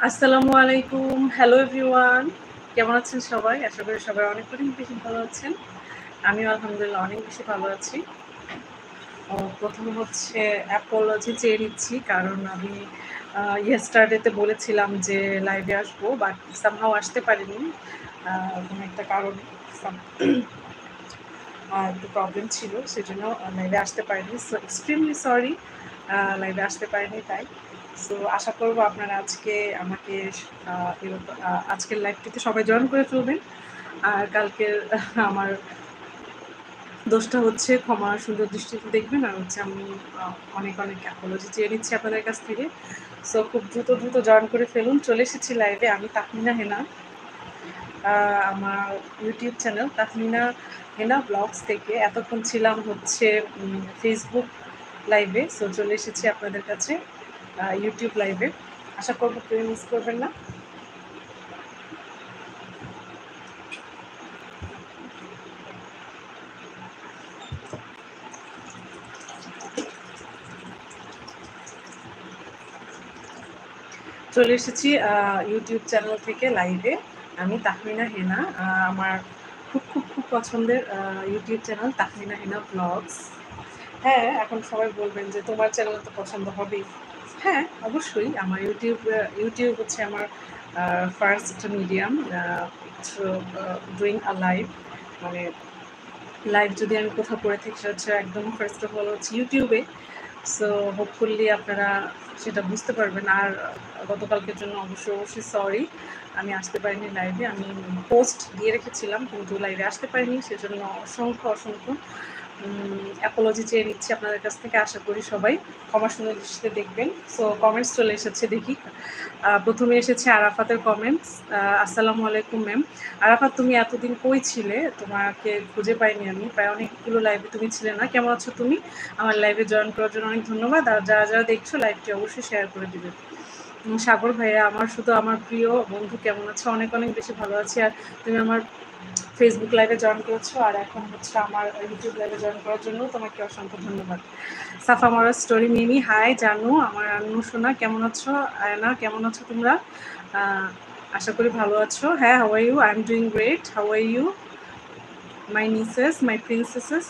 আসসালামু আলাইকুম। Hello everyone. কেমন আছেন সবাই? আশা করি সবাই অনেক বেশি ভালো আছেন। আমিও আলহামদুলিল্লাহ অনেক বেশি ভালো আছি। প্রথমে হচ্ছে অ্যাপোলজি চেয়ে নিচ্ছি কারণ আমি ইয়েস্টারডেতে বলেছিলাম যে লাইভে আসবো বাট সামহাও আসতে পারিনি। কোনো একটা কারণে একটু প্রবলেম ছিল সেজন্য লাইভে আসতে পারিনি। সো এক্সট্রিমলি সরি লাইভে আসতে পারিনি তাই। সো আশা করব আপনারা আজকে আমাকে আজকের লাইভটিতে সবাই জয়েন করে ফেলবেন। আর কালকের আমার দোষটা হচ্ছে ক্ষমা সুন্দর দৃষ্টিতে দেখবেন। আর হচ্ছে আমি অনেক অ্যাপোলজি চেয়ে নিচ্ছি আপনাদের কাছ থেকে। সো খুব দ্রুত জয়েন করে ফেলুন। চলে এসেছি লাইভে। আমি তাহমিনা হেনা। আমার ইউটিউব চ্যানেল তাহমিনা হেনা ব্লগস থেকে এতক্ষণ ছিলাম হচ্ছে ফেসবুক লাইভে। সো চলে এসেছি আপনাদের কাছে ইউটিউব লাইভে। আশা করবো কেউ মিস করবেন না। চলে এসেছি ইউটিউব চ্যানেল থেকে লাইভে। আমি তাহমিনা হেনা। আমার খুব পছন্দের ইউটিউব চ্যানেল তাহমিনা হেনা ব্লগস। হ্যাঁ, এখন সবাই বলবেন যে তোমার চ্যানেল তো পছন্দ হবেই। হ্যাঁ, অবশ্যই আমার ইউটিউব হচ্ছে আমার first medium through doing a live. মানে লাইভ যদি আমি কোথাও করে থাকি সেটা হচ্ছে একদম ফার্স্ট অফ অল হচ্ছে ইউটিউবে। সো হোপফুলি আপনারা সেটা বুঝতে পারবেন। আর গতকালকের জন্য অবশ্যই সরি আমি আসতে পারিনি লাইভে। আমি পোস্ট দিয়ে রেখেছিলাম কিন্তু লাইভে আসতে পারিনি, সেজন্য অসংখ্য অ্যাপোলজি চেয়ে নিচ্ছি আপনাদের কাছ থেকে। আশা করি সবাই ক্ষমা সুন্দর দৃষ্টিতে দেখবেন। সো কমেন্টস চলে এসেছে দেখি। প্রথমে এসেছে আরাফাতের কমেন্টস। আসসালামু আলাইকুম ম্যাম। আরাফাত, তুমি এতদিন কই ছিলে? তোমাকে খুঁজে পাইনি আমি। প্রায় অনেকগুলো লাইভে তুমি ছিলে না। কেমন আছো তুমি? আমার লাইভে জয়েন করার জন্য অনেক ধন্যবাদ। আর যারা দেখছো লাইভটি অবশ্যই শেয়ার করে দিবে। সাগর ভাইয়া, আমার প্রিয় বন্ধু, কেমন আছো? অনেক বেশি ভালো আছি। আর তুমি আমার ফেসবুক লাইভে জয়েন করেছো আর এখন হচ্ছে আমার ইউটিউব লাইভে জয়েন করার জন্য তোমাকে অসংখ্য ধন্যবাদ। সাফা মরার স্টোরি মিমি, হাই জানু, আমার আন্নু সোনা, কেমন আছো? আয়না, কেমন আছো তোমরা? আশা করি ভালো আছো। হ্যাঁ, how are you? I am doing great. How are you my nieces, my princesses?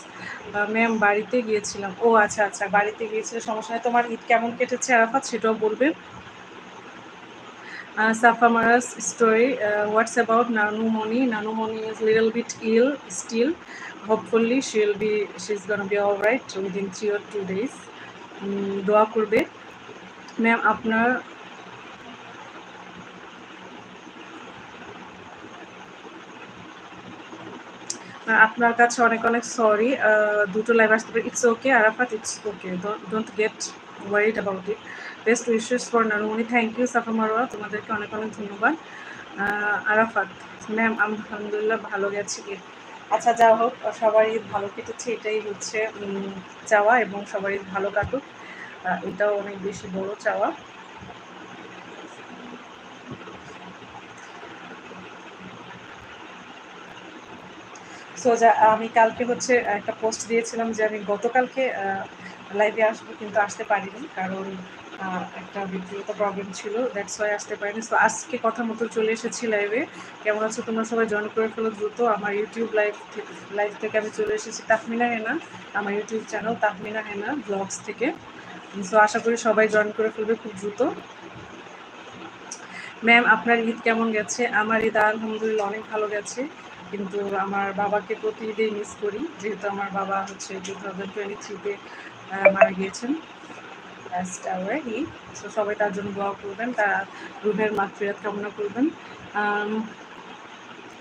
Ma'am বাড়িতে গিয়েছিলাম। ও আচ্ছা, বাড়িতে গিয়েছিলে, সমস্যা নেই। তোমার ঈদ কেমন কেটেছে আরাফাত সেটাও বলবে। Safa Mara's story. What's about Nanu Moni? Nanu Moni is a little bit ill still. Hopefully she's gonna be all right within 3 or 2 days. দোয়া করবে ম্যাম। আপনার কাছে অনেক সরি। দুটো লাইভ আসতে পারে। It's okay Arafat, it's okay, don't get worried about it. Best wishes for নানুমণি। Thank you Safa Marwa, তোমাদেরকে অনেক ধন্যবাদ। আরাফাত ম্যাম, আলহামদুলিল্লাহ ভালো গেছে ঈদ। আচ্ছা, যা হোক, সবার ঈদ ভালো কেটেছে এটাই হচ্ছে চাওয়া, এবং সবার ঈদ ভালো কাটুক এটাও অনেক বেশি বড় চাওয়া। সো আমি কালকে হচ্ছে একটা পোস্ট দিয়েছিলাম যে আমি গতকালকে লাইভে আসবো কিন্তু আসতে পারিনি কারণ একটা ব্যক্তিগত প্রবলেম ছিল, দ্যাটস ওয়াই আসতে পারিনি। সো আজকে কথা মতো চলে এসেছি লাইভে। কেমন আছো তোমরা? সবাই জয়েন করে ফেলো দ্রুত। আমার ইউটিউব লাইভ থেকে আমি চলে এসেছি তাহমিনা হেনা, আমার ইউটিউব চ্যানেল তাহমিনা হেনা ব্লগস থেকে। সো আশা করি সবাই জয়েন করে ফেলবে খুব দ্রুত। ম্যাম, আপনার ঈদ কেমন গেছে? আমার ঈদ আলহামদুলিল্লাহ অনেক ভালো গেছে, কিন্তু আমার বাবাকে প্রতি ঈদেই মিস করি, যেহেতু আমার বাবা হচ্ছে 2023-তে মারা গিয়েছেন। সো সবাই তার জন্য দোয়া করবেন, তার রুহের মাগফিরাত কামনা করবেন।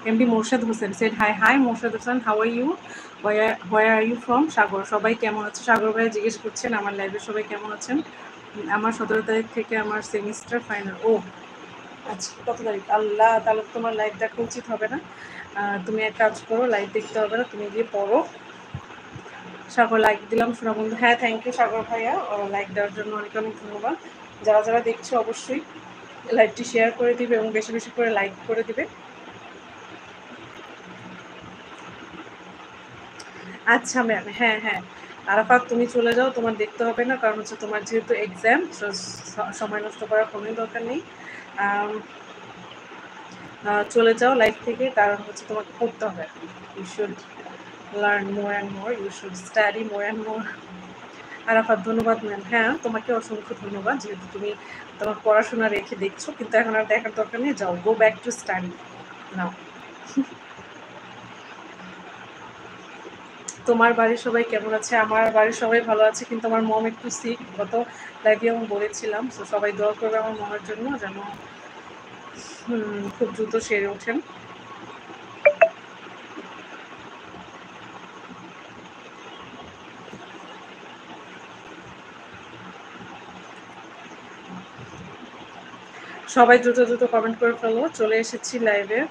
MD Morshed Hossain said hi Morshed Hossain, how are you? Where are you from? Sagar, সবাই কেমন আছে? সাগর ভাইয়া জিজ্ঞেস করছেন আমার লাইভে সবাই কেমন আছেন। আমার 17 তারিখ থেকে আমার সেমিস্টার ফাইনাল। ও আচ্ছা, কত তারিখ? আল্লাহ, তাহলে তোমার লাইভ দেখা উচিত হবে না। তুমি এক কাজ করো, লাইভ দেখতে হবে না, তুমি গিয়ে পড়ো। সাগর, লাইক দিলাম শোনা বন্ধু। হ্যাঁ, থ্যাংক ইউ সাগর ভাইয়া, লাইক দেওয়ার জন্য অনেক ধন্যবাদ। যারা দেখছো অবশ্যই লাইভটি শেয়ার করে দিবে এবং বেশি করে লাইক করে দিবে। আচ্ছা ম্যাম, হ্যাঁ, আরাফাত তুমি চলে যাও, তোমার দেখতে হবে না, কারণ হচ্ছে তোমার যেহেতু এক্সাম, সময় নষ্ট করার কোনোই দরকার নেই। আম, চলে যাও লাইফ থেকে, কারণ হচ্ছে তোমাকে পড়তে হবে। You should learn more and more, you should study more and more. Arafat ধন্যবাদ ম্যাম। হ্যাঁ, তোমাকে অসংখ্য ধন্যবাদ, যেহেতু তুমি তোমার পড়াশোনা রেখে দেখছো, কিন্তু এখন আর দেখার দরকার নেই, যাও, গো ব্যাক টু স্টাডি নাও। তোমার বাড়ির সবাই কেমন আছে? আমার বাড়ির সবাই ভালো আছে, কিন্তু আমার মম একটু সিক, গত লাইভে আমি বলেছিলাম। তো সবাই দোয়া করবে আমার মমের জন্য, যেন খুব দ্রুত সেরে ওঠেন। সবাই দ্রুত দ্রুত কমেন্ট করে ফেলো। চলে এসেছি লাইভে।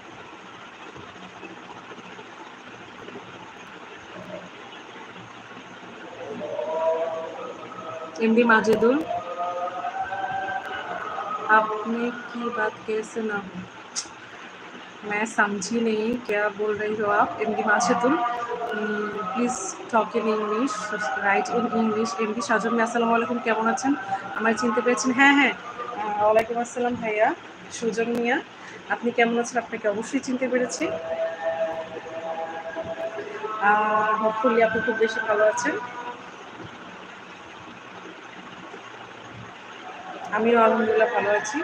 एमडी माजिदुल, आपने की बात कैसे ना हो? मैं समझी नहीं क्या बोल रही हो आप। MD Majidul, please talk in English, write in English. MD Sajan ভাই, আসসালামু আলাইকুম, কেমন আছেন? আমায় চিনতে পেরেছেন? হ্যাঁ হ্যাঁ, ওয়ালাইকুম আসসালাম ভাইয়া সুজন মিয়া, আপনি কেমন আছেন? আপনাকে অবশ্যই চিনতে পেরেছি। হোপফুলি আপনি খুব বেশি ভালো আছেন। আমিও আলহামদুলিল্লাহ ভালো আছি।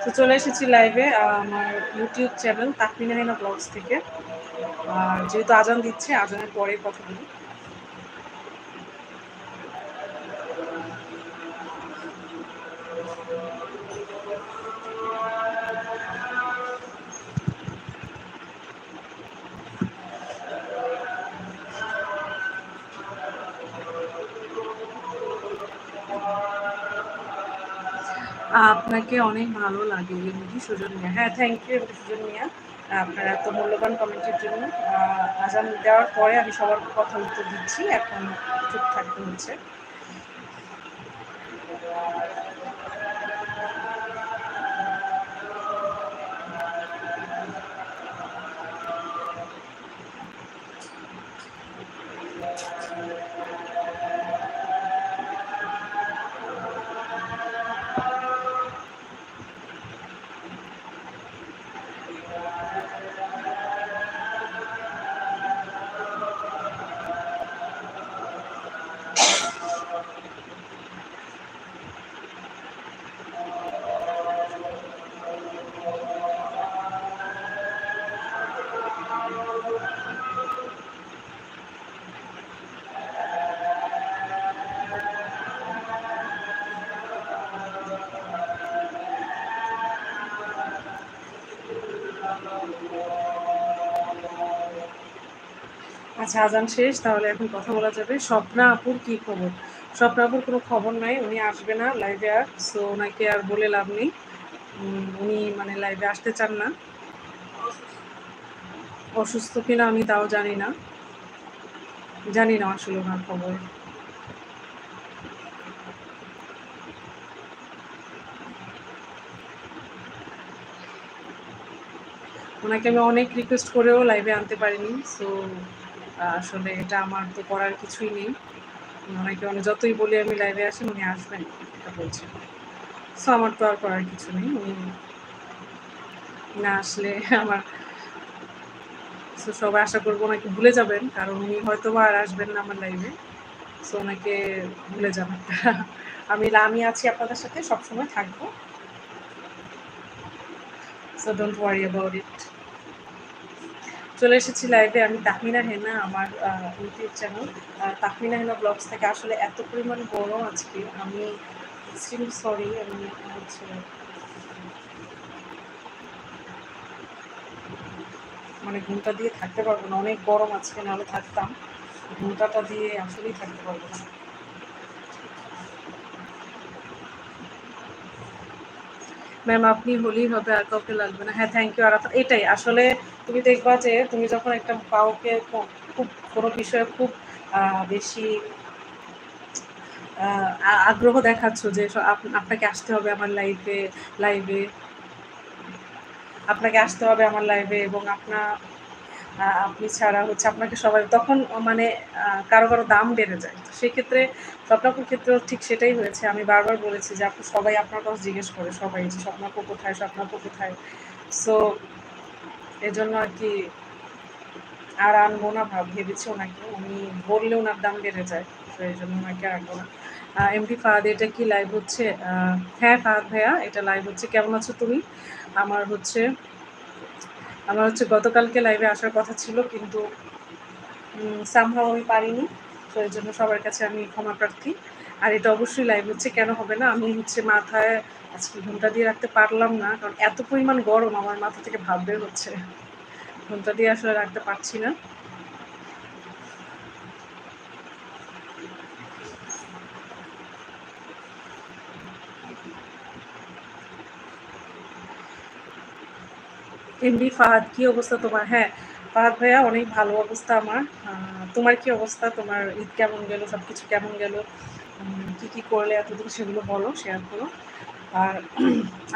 তো চলে এসেছি লাইভে আমার ইউটিউব চ্যানেল তাহমিনা হেনা ব্লগস থেকে। আর যেহেতু আজান দিচ্ছে, আজানের পরে কথা বলি। আপনাকে অনেক ভালো লাগে এমডি সুজন মিয়া। হ্যাঁ, থ্যাংক ইউ এমডি সুজন মিয়া, আপনার এত মূল্যবান কমেন্টের জন্য। আজান দেওয়ার পরে আমি সবার কথা উত্তর দিচ্ছি, এখন চুপ থাকতে হচ্ছে। আচ্ছা, আজান শেষ, তাহলে এখন কথা বলা যাবে। স্বপ্না আপুর কি খবর? স্বপ্না আপুর কোনো খবর নাই, উনি আসবে না লাইভে আর, সো ওনাকে আর বলে লাভ নেই। উনি মানে লাইভে আসতে চান না। অসুস্থ কিনা আমি তাও জানি না, জানি না আসলে ওনার খবর। ওনাকে আমি অনেক রিকোয়েস্ট করেও লাইভে আনতে পারিনি। সো আসলে এটা আমার তো করার কিছুই নেই। ওনাকে অনেক যতই বলি আমি লাইভে আসেন, উনি আসবেন এটা বলছেন। সো আমার তো আর করার কিছু নেই, উনি না আসলে আমার। সো সবাই আশা করবো ওনাকে ভুলে যাবেন, কারণ উনি হয়তো বা আর আসবেন না আমার লাইভে। সো ওনাকে ভুলে যাবেন। আমি আছি আপনাদের সাথে, সবসময় থাকবো। So don't worry about it. চলে এসেছি লাইভে, আমি তাহমিনা হেনা, আমার ইউটিউব চ্যানেল তাহমিনা হেনা ব্লগস থেকে। আসলে এত পরিমাণ গরম আজকে, আমি এক্সট্রিমলি সরি। আমি হচ্ছে মানে ঘুমটা দিয়ে থাকতে পারবো না, অনেক গরম আজকে, নাহলে থাকতাম। ঘুমটাটা দিয়ে আসলেই থাকতে পারবো না। ম্যাম আপনি হলেই হবে, আর কাউকে লাগবে না। হ্যাঁ, থ্যাংক ইউ আরাফাত। এটাই আসলে, তুমি দেখবা যে তুমি যখন একটা কাউকে খুব কোনো বিষয়ে খুব বেশি আগ্রহ দেখাচ্ছ যে আপনাকে আসতে হবে আমার লাইভে, আপনাকে আসতে হবে আমার লাইভে, এবং আপনি ছাড়া হচ্ছে আপনাকে সবাই তখন মানে কারো, কারো দাম বেড়ে যায়। তো সেক্ষেত্রে স্বপ্নাপুর ক্ষেত্রেও ঠিক সেটাই হয়েছে। আমি বারবার বলেছি যে, "আপু সবাই আপনার কথা জিজ্ঞেস করে সবাই যে, 'স্বপ্নাপু কোথায়? স্বপ্নাপু কোথায়?' সো এজন্য আরকি আর আনবো না ভেবেছি ওনাকে। উনি বললে উনার দাম বেড়ে যায়। তো এইজন্য উনাকে আর আনবো না। এমডি ফাহাদ এটা কি লাইভ হচ্ছে? হ্যাঁ, ফাহাদ ভাইয়া এটা লাইভ হচ্ছে। কেমন আছো তুমি? আমার হচ্ছে আমার হচ্ছে গতকালকে লাইভে আসার কথা ছিল কিন্তু সামহাও আমি পারিনি। তো এজন্য সবার কাছে আমি ক্ষমা প্রার্থী। আর এটা অবশ্যই লাইভ হচ্ছে। কেন হবে না? আমি হচ্ছে মাথায় আজকে ঘোমটা দিয়ে রাখতে পারলাম না। কারণ এত পরিমাণ গরম আমার মাথা থেকে ভাপ বের হচ্ছে। ঘোমটা দিয়ে আসলে রাখতে পারছি না। এমডি ফাহাদ কি অবস্থা তোমার? হ্যাঁ, ফাহাদ ভাইয়া অনেক ভালো অবস্থা আমার। তোমার কি অবস্থা? তোমার ঈদ কেমন গেল? সবকিছু কেমন গেল? কি, কি করলে এতদিন সেগুলো বলো, শেয়ার করো। আর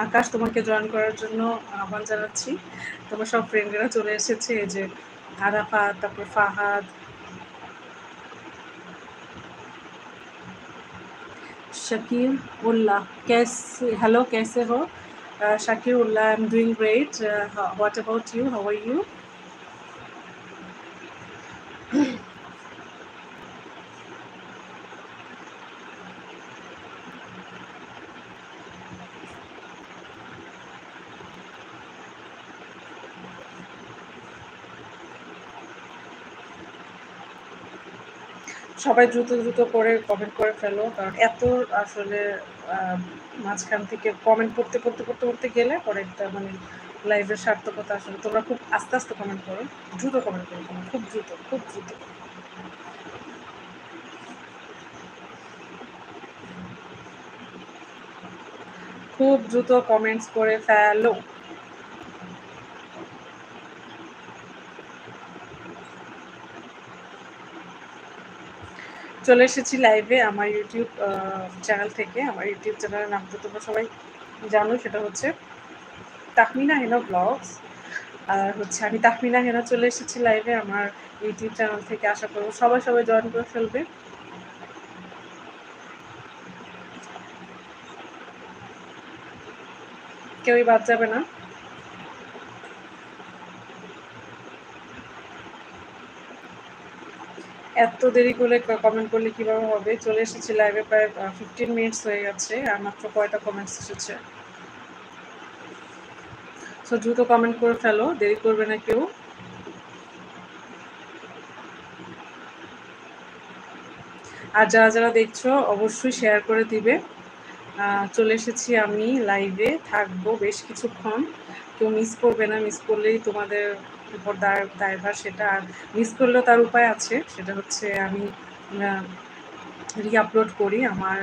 আকাশ তোমাকে জয়েন করার জন্য আহ্বান জানাচ্ছি। তোমার সব ফ্রেন্ডরা চলে এসেছে এই যে আরাফাত, তারপর ফাহাদ, শাকির উল্লাহ। hello, कैसे हो? Shakir Ullah, I'm doing great. What about you? How are you? সবাই দ্রুত দ্রুত করে কমেন্ট করে ফেলো কারণ এত আসলে আহ, মাঝখান থেকে কমেন্ট পড়তে পড়তে পড়তে পড়তে গেলে পরে একটা মানে লাইভের সার্থকতা আসলে তোমরা খুব আস্তে আস্তে কমেন্ট করো, দ্রুত কমেন্ট করো, তোমরা খুব দ্রুত, খুব দ্রুত, খুব দ্রুত কমেন্টস করে ফেলো। চলে এসেছি লাইভে আমার ইউটিউব চ্যানেল থেকে। আমার ইউটিউব চ্যানেলের নাম তো তোমরা সবাই জানো, সেটা হচ্ছে তাহমিনা হেনা ব্লগস। আর হচ্ছে আমি তাহমিনা হেনা চলে এসেছি লাইভে আমার ইউটিউব চ্যানেল থেকে। আশা করবো সবাই সবাই জয়েন করে ফেলবে, কেউই বাদ যাবে না। এত দেরি করে কমেন্ট করলে কিভাবে হবে? চলে এসেছি লাইভে প্রায় 15 মিনিটস হয়ে গেছে আর মাত্র কয়টা কমেন্টস এসেছে। সো দ্রুত কমেন্ট করে ফেলো, দেরি করবে না কেউ। আর যারা যারা দেখছো অবশ্যই শেয়ার করে দিবে। চলে এসেছি আমি লাইভে, থাকবো বেশ কিছুক্ষণ। কেউ মিস করবে না, মিস করলেই তোমাদের উপর দায়ভার সেটা। আর মিস করলেও তার উপায় আছে, সেটা হচ্ছে আমি রিআপলোড করি আমার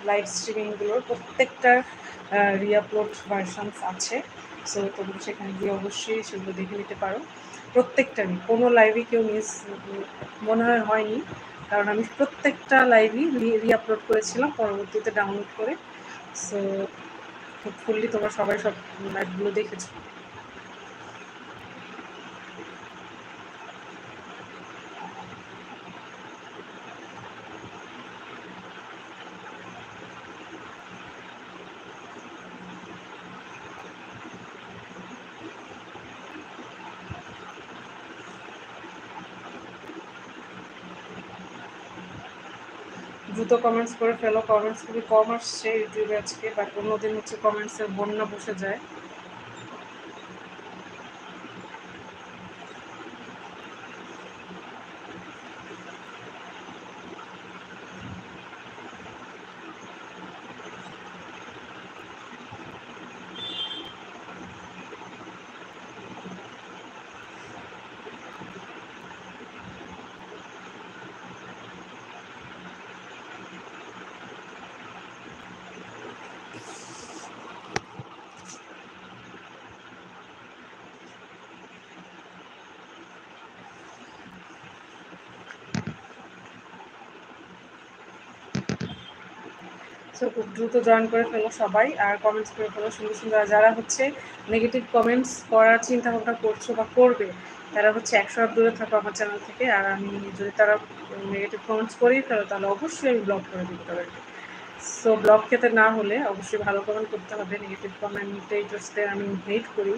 লাইভ স্ট্রিমিংগুলোর প্রত্যেকটার রিআপলোড ভার্সনস আছে। সো তোমরা সেখানে গিয়ে অবশ্যই সেগুলো দেখে নিতে পারো প্রত্যেকটারই। কোনো লাইভই কেউ মিস মনে হয় হয়নি, কারণ আমি প্রত্যেকটা লাইভই রিআপলোড করেছিলাম পরবর্তীতে ডাউনলোড করে। সো হোপফুলি তোমরা সবাই সব লাইভগুলো দেখেছো। দ্রুত কমেন্টস করে ফেলো, কমেন্টস খুবই কম আসছে ইউটিউবে আজকে, বাট অন্যদিন হচ্ছে কমেন্টসের বন্যা বসে যায়। সো খুব দ্রুত জয়েন করে ফেলো সবাই আর কমেন্টস করে ফেলো সুন্দর সুন্দর। আর যারা হচ্ছে নেগেটিভ কমেন্টস করার চিন্তা ভাবনা করছো বা করবে, তারা হচ্ছে 100 হাত দূরে থাকো আমার চ্যানেল থেকে, আর আমি যদি তারা নেগেটিভ কমেন্টস করেই ফেলো তাহলে অবশ্যই আমি ব্লক করে দিই তাদেরকে। সো ব্লক খেতে না হলে অবশ্যই ভালো কমেন্ট করতে হবে। নেগেটিভ কমেন্টে জাস্ট আমি হেট করি।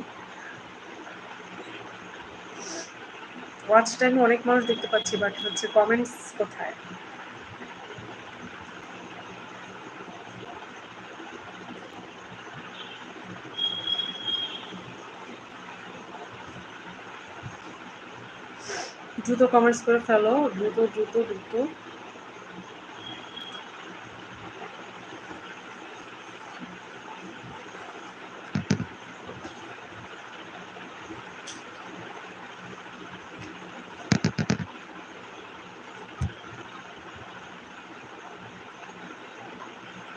ওয়াচ টাইমে অনেক মানুষ দেখতে পাচ্ছি, বাট হচ্ছে কমেন্টস কোথায়? দ্রুত কমেন্টস করে ফেলো, দ্রুত দ্রুত দ্রুত।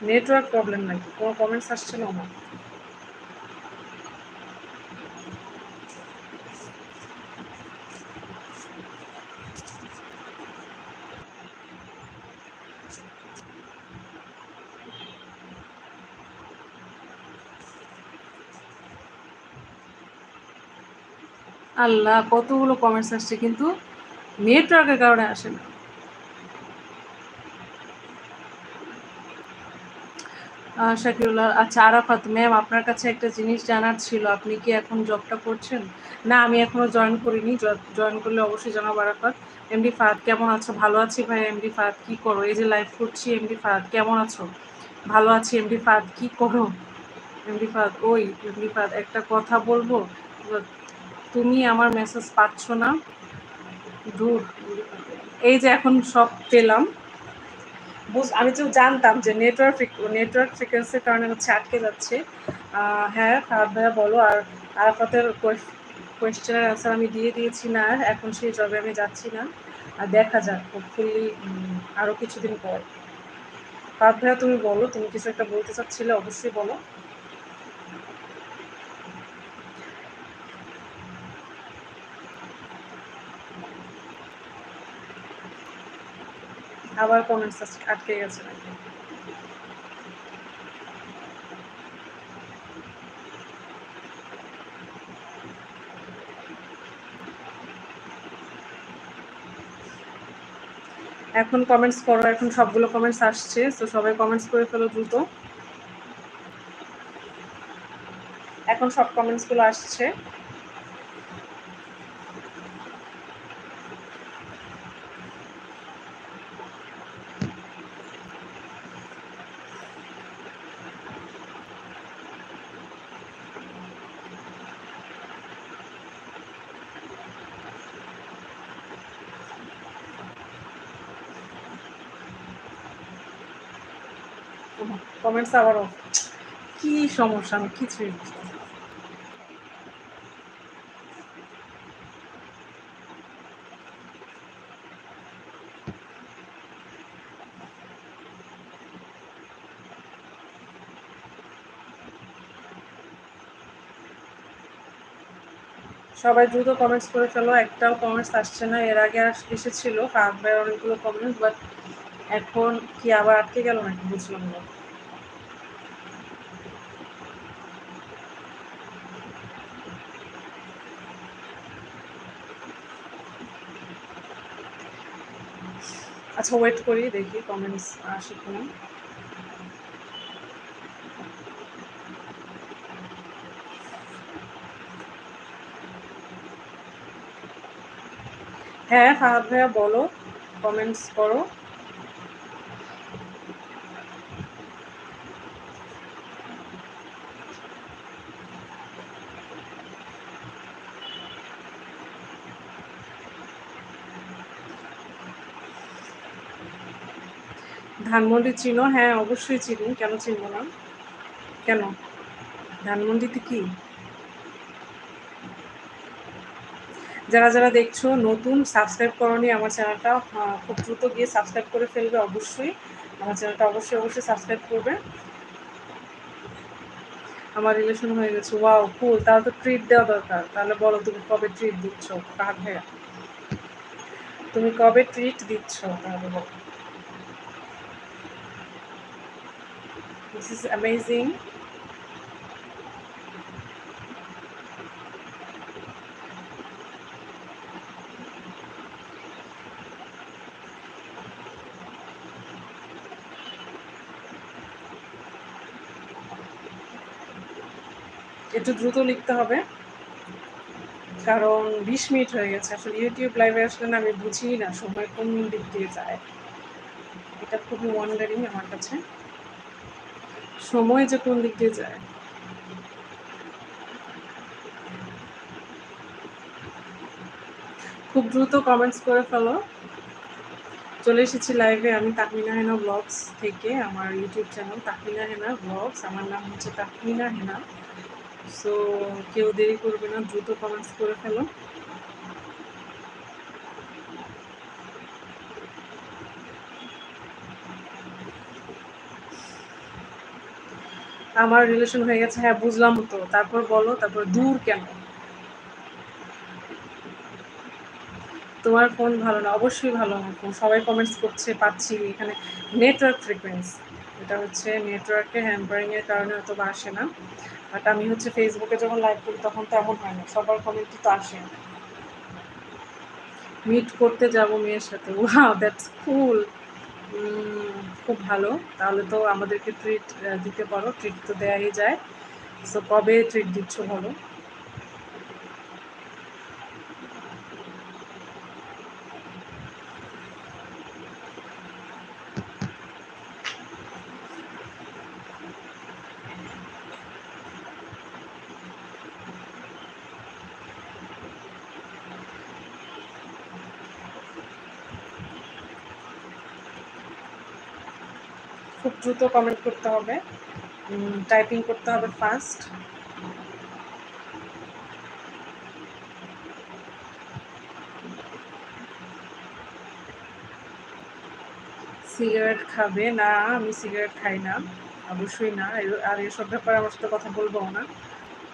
নেটওয়ার্ক প্রবলেম নাকি? কোনো কমেন্টস আসছে না আমার। আল্লাহ, কতগুলো কমেন্টস আসছে কিন্তু নেটওয়ার্কের কারণে আসে না। শাকিরুল্লাহ, আচ্ছা আরাফাত ম্যাম, আপনার কাছে একটা জিনিস জানার ছিল, আপনি কি এখন জবটা করছেন? না, আমি এখনো জয়েন করিনি। জয়েন করলে অবশ্যই জানাবো। আরাফাত, এমডি ফাহাদ কেমন আছো? ভালো আছি ভাই। এমডি ফাহাদ কি করো? এই যে লাইভ করছি। এমডি ফাহাদ কেমন আছো? ভালো আছি। এমডি ফাহাদ কি করো? এমডি ফাহাদ, ওই এমডি ফাহাদ একটা কথা বলবো, তুমি আমার মেসেজ পাচ্ছ না? দূর। এই যে এখন সব পেলাম। আমি তো জানতাম যে নেটওয়ার্ক ফ্রিকোয়েন্সির কারণে হচ্ছে আটকে যাচ্ছে। হ্যাঁ ফাহাদ ভাইয়া বলো। আর আরাফাতের কোয়েশ্চেনের অ্যান্সার আমি দিয়ে দিয়েছি না, এখন সেই জবে আমি যাচ্ছি না। আর দেখা যাক, হোপফুলি আরও কিছুদিন পর। ফাহাদ ভাইয়া তুমি বলো, তুমি কিছু একটা বলতে চাচ্ছিলে, অবশ্যই বলো। আবার কমেন্টস আটকে গেছে নাকি? এখন কমেন্টস করো, এখন সবগুলো কমেন্টস আসছে, তো সবাই কমেন্টস করে ফেলো দ্রুত। এখন সব কমেন্টসগুলো আসছে। কমেন্টস আবারও, কি সমস্যা? আমি কিছুই বুঝতে পারছি না। সবাই দ্রুত কমেন্টস করে ফেলো, একটাও কমেন্টস আসছে না। এর আগে এসেছিল ফাহাদ ভাইয়ের অনেকগুলো কমেন্টস, বাট এখন কি আবার আটকে গেল নাকি বুঝলাম না। আচ্ছা ওয়েট করি, দেখি কমেন্টস আসে কিনা। হ্যাঁ ফাহাদ ভাইয়া বলো, কমেন্টস করো। ধানমন্ডি চিনো? হ্যাঁ অবশ্যই চিনি, কেন চিনবো না? কেন, ধানমন্ডিতে কি? যারা যারা দেখছো নতুন, সাবস্ক্রাইব করোনি আমার চ্যানেলটা, খুব দ্রুত গিয়ে সাবস্ক্রাইব করে ফেলবে অবশ্যই। আমার চ্যানেলটা অবশ্যই অবশ্যই সাবস্ক্রাইব করবে। আমার রিলেশন হয়ে গেছে, ওয়াও কুল, তাহলে তো ট্রিট দেওয়া দরকার। তাহলে বলো তুমি কবে ট্রিট দিচ্ছ ফাহাদ ভাইয়া? তুমি কবে ট্রিট দিচ্ছ তাহলে বলো। This is amazing. একটু দ্রুত লিখতে হবে, কারণ 20 মিনিট হয়ে গেছে। আসলে ইউটিউব লাইভে আসলে না আমি বুঝিই না সময় কোন দিক দিয়ে যায়। এটা খুবই ওয়ান্ডারিং আমার কাছে, সময় যে কোন দিক দিয়ে যায়। খুব দ্রুত কমেন্টস করে ফেলো। চলে এসেছি লাইভে আমি তাহমিনা হেনা ব্লগস থেকে, আমার ইউটিউব চ্যানেল তাহমিনা হেনা ব্লগস। আমার নাম হচ্ছে তাহমিনা হেনা। সো কেউ দেরি করবে না, দ্রুত কমেন্টস করে ফেলো। আমার রিলেশন হয়ে গেছে, হ্যাঁ বুঝলাম তো। তারপর বলো, তারপর দূর কেন? তোমার ফোন ভালো না? অবশ্যই ভালো আমার ফোন। সবাই কমেন্টস করছে, পাচ্ছি এখানে নেটওয়ার্ক ফ্রিকোয়েন্সি। এটা হচ্ছে নেটওয়ার্কের হ্যাম্পারিংয়ের কারণে হয়তো বা আসে না। বাট আমি হচ্ছে ফেসবুকে যখন লাইভ করি তখন তো এমন হয় না, সবার কমেন্টই তো আসে। মিট করতে যাবো মেয়ের সাথে, ওয়াও দ্যাটস কুল। খুব ভালো। তাহলে তো আমাদেরকে ট্রিট দিতে পারো, ট্রিট তো দেয়াই যায়। সো কবে ট্রিট দিচ্ছ বলো? খুব দ্রুত কমেন্ট করতে হবে, টাইপিং করতে হবে ফাস্ট। সিগারেট খাবে না? আমি সিগারেট খাই না, অবশ্যই না। আর এসব ব্যাপারে আমার সাথে কথা বলবো না,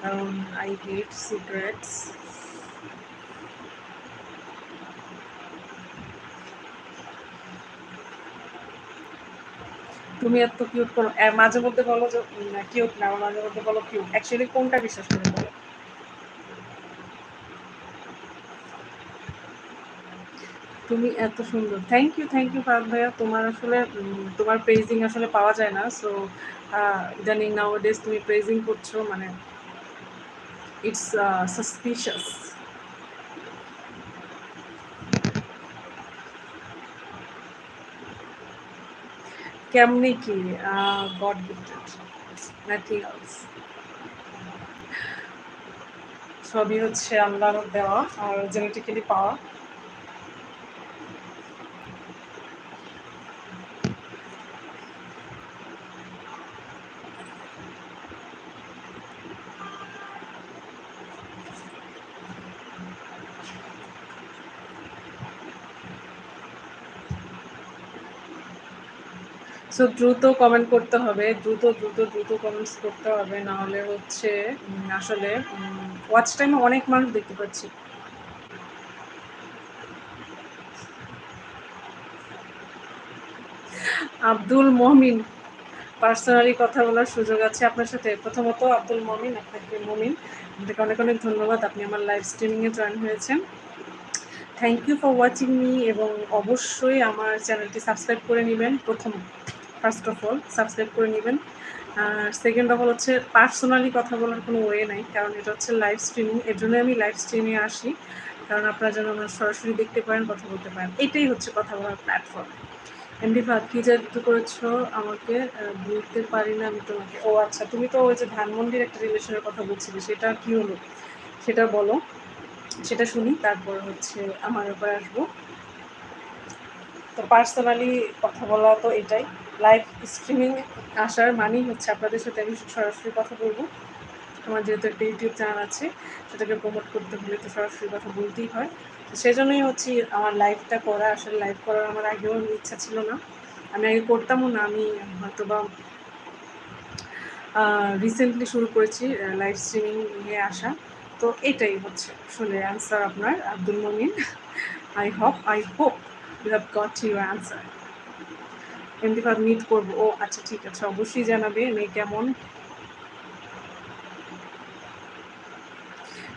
কারণ আই হেট সিগারেটস। তুমি এত কিউট করো, মাঝে মধ্যে বলো যে কিউট না, আবার মাঝে মধ্যে বলো কিউট। অ্যাকচুয়ালি কোনটা বিশ্বাস করে বলো? তুমি এত সুন্দর, থ্যাংক ইউ ফারাদ ভাইয়া। তোমার আসলে তোমার প্রেজিং আসলে পাওয়া যায় না। সো ইদানিং নাও ডেজ তুমি প্রেজিং করছো, মানে ইটস সাসপিশিয়াস। কেমনি কি? God gifted, nothing else. সবই হচ্ছে আল্লাহর দেওয়া আর জেনেটিক্যালি পাওয়া। সো দ্রুত কমেন্ট করতে হবে, দ্রুত দ্রুত দ্রুত কমেন্টস করতে হবে, নাহলে হচ্ছে আসলে ওয়াচ টাইমে অনেক মানুষ দেখতে পাচ্ছি। আব্দুল মমিন, পার্সোনালি কথা বলার সুযোগ আছে আপনার সাথে? প্রথমত আব্দুল মমিন, আপনাকে মমিন আপনাকে অনেক অনেক ধন্যবাদ, আপনি আমার লাইভ স্ট্রিমিংয়ে জয়েন হয়েছেন। Thank you for watching me, এবং অবশ্যই আমার চ্যানেলটি সাবস্ক্রাইব করে নেবেন। ফার্স্ট অফ অল সাবস্ক্রাইব করে নেবেন। সেকেন্ড অফ অল হচ্ছে পার্সোনালি কথা বলার কোনো ওয়ে নাই, কারণ এটা হচ্ছে লাইভ স্ট্রিমিং। এর জন্য আমি লাইভ স্ট্রিমে আসি, কারণ আপনারা যেন আমার সরাসরি দেখতে পারেন, কথা বলতে পারেন। এটাই হচ্ছে কথা বলার প্ল্যাটফর্ম। এমডি ফাদ, কী জাদু করেছো আমাকে? বলতে পারি না আমি তোমাকে। ও আচ্ছা, তুমি তো ওই যে ধানমন্ডির একটা রিলেশনের কথা বলছিলে, সেটা কি হলো সেটা বলো, সেটা শুনি, তারপর হচ্ছে আমার ব্যাপারে আসবো। তো পার্সোনালি কথা বলা তো এটাই, লাইভ স্ট্রিমিং আসার মানেই হচ্ছে আপনাদের সাথে আমি সরাসরি কথা বলবো। আমার যেহেতু একটা ইউটিউব চ্যানেল আছে, সেটাকে প্রমোট করতে হলে তো সরাসরি কথা বলতেই হয়। সেজন্যই হচ্ছে আমার লাইভটা করা। আসলে লাইভ করার আমার আগেও ইচ্ছা ছিল না, আমি আগে করতামও না। আমি হয়তো বা রিসেন্টলি শুরু করেছি লাইভ স্ট্রিমিং নিয়ে আসা। তো এটাই হচ্ছে আসলে অ্যান্সার আপনার Abdul Momin. I hope you have got your answer. এমনি ভাবে মিট করবো? ও আচ্ছা, ঠিক আছে, অবশ্যই জানাবে মেয়ে কেমন।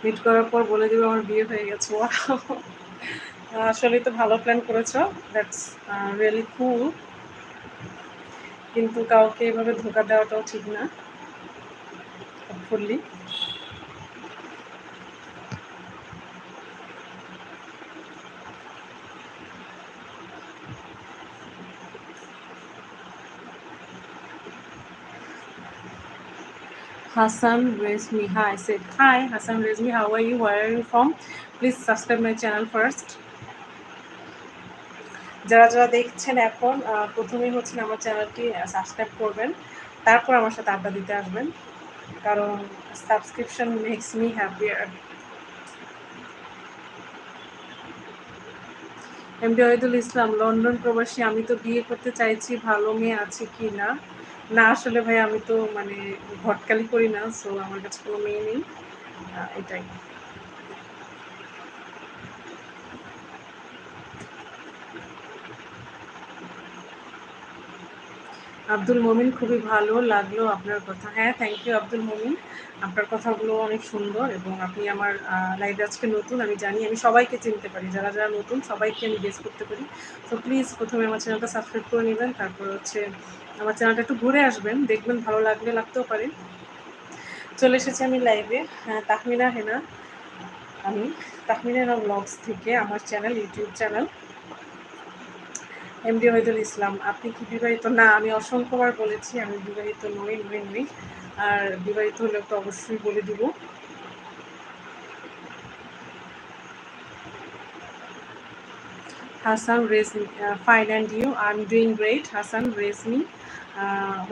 মিট করার পর বলে দেবে আমার বিয়ে হয়ে গেছে। ওয়াও, আসলেই তো ভালো প্ল্যান করেছো। দ্যাটস রিয়েলি কুল। কিন্তু কাউকে এভাবে ধোকা দেওয়াটাও ঠিক না, hopefully. Hassan Resmi. Hi, I said hi, Hassan Resmi. How are you? Where are you from? Please subscribe my channel first. যারা যারা দেখছেন এখন প্রথমেই হচ্ছেন আমার চ্যানেলটি সাবস্ক্রাইব করবেন, তারপর আমার সাথে আড্ডা দিতে আসবেন, কারণ subscription makes me happier. MD Wahidul Islam, London প্রবাসী। আমি তো বিয়ে করতে চাইছি, ভালো মেয়ে আছে কি না? না আসলে ভাই আমি তো মানে ঘটকালি করি না, সো আমার কাছে কোনো মেয়ে নেই, এটাই। আব্দুল মমিন, খুবই ভালো লাগলো আপনার কথা। হ্যাঁ, থ্যাংক ইউ আব্দুল মমিন, আপনার কথাগুলো অনেক সুন্দর এবং আপনি আমার লাইভে আজকে নতুন, আমি জানি আমি সবাইকে চিনতে পারি, যারা যারা নতুন সবাইকে আমি গেস করতে পারি। তো প্লিজ প্রথমে আমার চ্যানেলটা সাবস্ক্রাইব করে নেবেন, তারপর হচ্ছে আমার চ্যানেলটা একটু ঘুরে আসবেন, দেখবেন ভালো লাগলে লাগতেও পারে। চলে এসেছি আমি লাইভে। হ্যাঁ, তাহমিনা হেনা আমি, তাহমিনা হেনা ব্লগস থেকে আমার channel, YouTube channel MD Wahidul Islam. আপনি কি বিবাহিত? না, আমি অসংখ্যবার বলেছি আমি বিবাহিত নই নই নই, আর বিবাহিত হলে তো অবশ্যই বলে দিব। Hassan Resmi, fine, and you? I'm doing great. Hassan Resmi,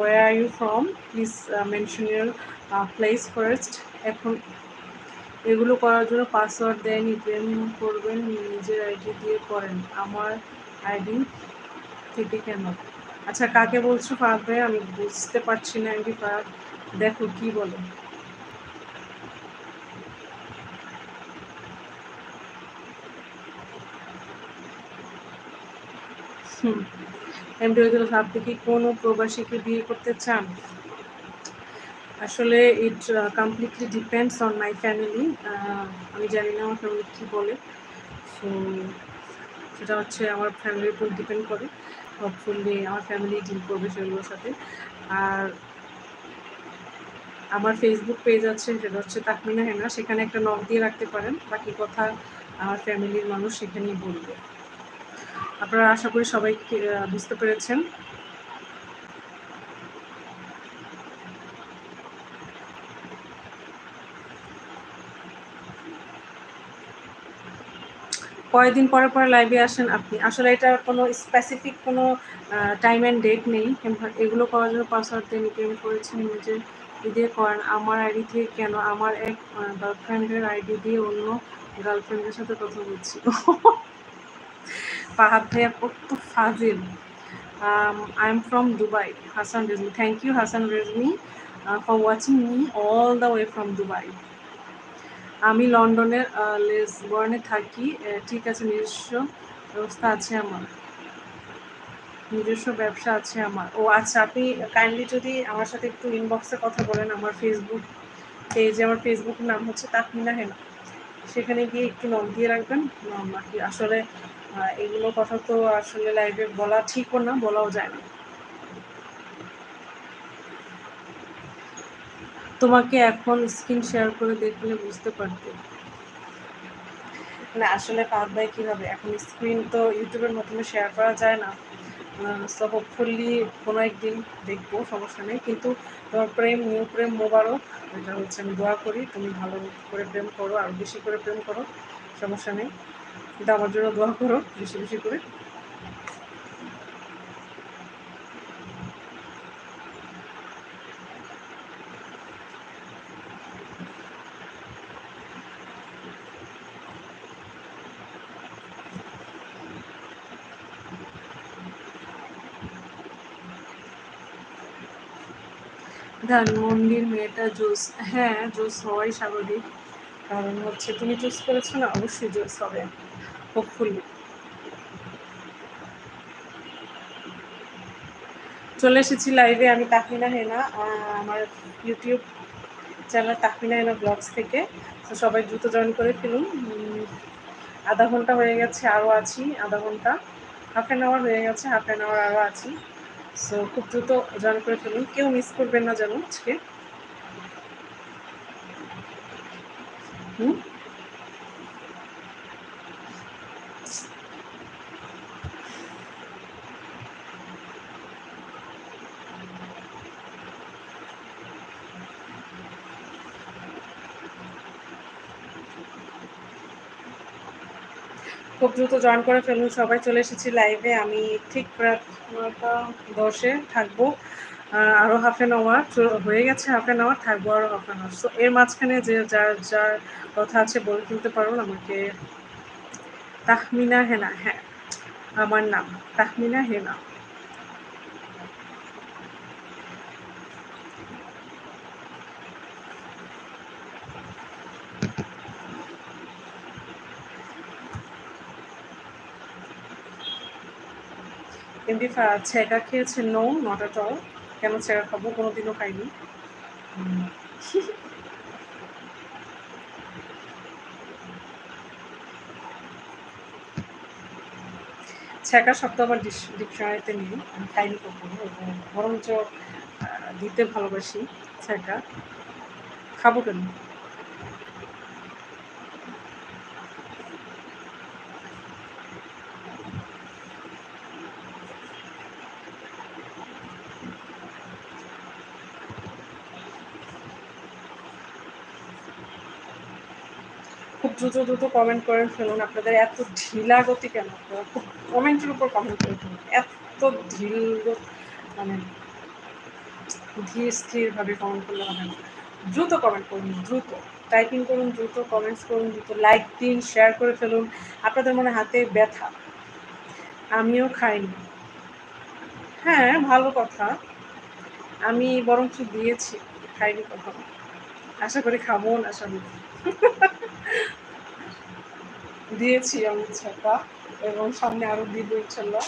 where are you from? Please mention your place first. এখন এগুলো করার জন্য পাসওয়ার্ড দেয়নি, প্রেম করবেন নিজের আইডি দিয়ে করেন, আমার আইডি থেকে কেন? আচ্ছা, কাকে বলছো ফাহাদ ভাই? আমি বুঝতে পারছি না। এমডি ফাহাদ, দেখো কি বলো। হুম, এমডি ওয়াহিদুল, আপনি কি কোনো প্রবাসীকে বিয়ে করতে চান? আসলে it completely depends on my family. আমি জানি না আমার ফ্যামিলি কী বলে, সো সেটা হচ্ছে আমার ফ্যামিলির উপর ডিপেন্ড করে। হোপফুলি আমার ফ্যামিলি ডিল করবে সেগুলোর সাথে। আর আমার ফেসবুক পেজ আছে, সেটা হচ্ছে তাহমিনা হেনা, সেখানে একটা নক দিয়ে রাখতে পারেন, বাকি কথা আমার ফ্যামিলির মানুষ সেখানেই বলবে। আপনারা আশা করি সবাইকে বুঝতে পেরেছেন। কয়দিন পরে পরে লাইভে আসেন আপনি? আসলে এটা কোনো স্পেসিফিক কোনো টাইম অ্যান্ড ডেট নেই। এগুলো করার জন্য পাসওয়ার্ড দিয়ে প্রেম করেছেন নিজের দিয়ে করেন, আমার আইডি থেকে কেন? আমার এক গার্লফ্রেন্ডের আইডি দিয়ে অন্য গার্লফ্রেন্ডের সাথে কথা বলছি। ফাহাদ ভাইয়া কত ফাজিল। I am from Dubai, Hasan Rezmi. Thank you Hasan Rezmi for watching me all the way from Dubai. আমি লন্ডনের লেসবর্নে থাকি। ঠিক আছে, নিজস্ব ব্যবস্থা আছে আমার, নিজস্ব ব্যবসা আছে আমার। ও আচ্ছা, আপনি কাইন্ডলি যদি আমার সাথে একটু ইনবক্সে কথা বলেন, আমার ফেসবুক পেজে, আমার ফেসবুকের নাম হচ্ছে তাহমিনা হেনা, সেখানে গিয়ে একটু নক দিয়ে রাখবেন। বাকি আসলে এগুলো কথা তো আসলে লাইভে বলা ঠিকও না, বলাও যায় না। তোমাকে এখন স্ক্রিন শেয়ার করে দেখলে বুঝতে পারতে। না আসলে ফাহাদ ভাই কীভাবে, এখন স্ক্রিন তো ইউটিউবের মাধ্যমে শেয়ার করা যায় না। সো হোপফুলি কোনো একদিন দেখবো, সমস্যা নেই। কিন্তু তোমার প্রেম, নিউ প্রেম মোবারক, এটা হচ্ছে আমি দোয়া করি তুমি ভালো করে প্রেম করো, আর বেশি করে প্রেম করো, সমস্যা নেই। কিন্তু আমার জন্য দোয়া করো বেশি বেশি করে। ধানমন্ডির মেয়েটা জোস। হ্যাঁ, জোস হওয়াই স্বাভাবিক, কারণ হচ্ছে তুমি চুজ করেছো না, অবশ্যই জোস হবে হোপফুলি। চলে এসেছি লাইভে, আমি তাহমিনা হেনা, আমার ইউটিউব চ্যানেল তাহমিনা হেনা ব্লগস থেকে। তো সবাই দ্রুত জয়েন করে ফেলুন। আধা ঘন্টা হয়ে গেছে, আরও আছি আধা ঘন্টা, হাফ অ্যান আওয়ার হয়ে গেছে, হাফ অ্যান আওয়ার আরও আছি। সো খুব দ্রুত জয়েন করে ফেলুন, কেউ মিস করবেন না যেন আজকে। হুম, খুব দ্রুত জয়েন করে ফেলুন, সবাই চলে এসেছি লাইভে। আমি ঠিক রাত 9:10 থাকবো। আরও হাফ অ্যান আওয়ার হয়ে গেছে, হাফ অ্যান আওয়ার থাকবো, আরও হাফ অ্যান আওয়ার। সো এর মাঝখানে যে যার যার কথা আছে বলে তুলতে পারুন আমাকে। তাহমিনা হেনা, হ্যাঁ আমার নাম তাহমিনা হেনা। এমনি ছেঁকা খেয়েছে? No, not at all. কেন ছেঁকা খাবো? কোনোদিনও খাইনি। ছেঁকা শব্দ আমার ডিকশনারিতে নেই, আমি খাইনি কখনো, এবং বরঞ্চ দিতে ভালোবাসি ছেঁকা। খাবো কেন? খুব দ্রুত দ্রুত কমেন্ট করে ফেলুন। আপনাদের এত ঢিলা গতি কেন? আপনারা খুব কমেন্টের উপর কমেন্ট করে ফেলুন। এত ঢিল, মানে ধীর স্থিরভাবে কমেন্ট করলে হবে না। দ্রুত কমেন্ট করুন, দ্রুত টাইপিং করুন, দ্রুত কমেন্টস করুন, দ্রুত লাইক দিন, শেয়ার করে ফেলুন। আপনাদের মনে হাতে ব্যথা, আমিও খাইনি। হ্যাঁ, ভালো কথা। আমি বরঞ্চ দিয়েছি, খাইনি কখনো। আশা করি খাবো না স্বামী। দিয়েছি আমি ছেঁকা, এবং সামনে আরো দিব ইনশাল্লাহ।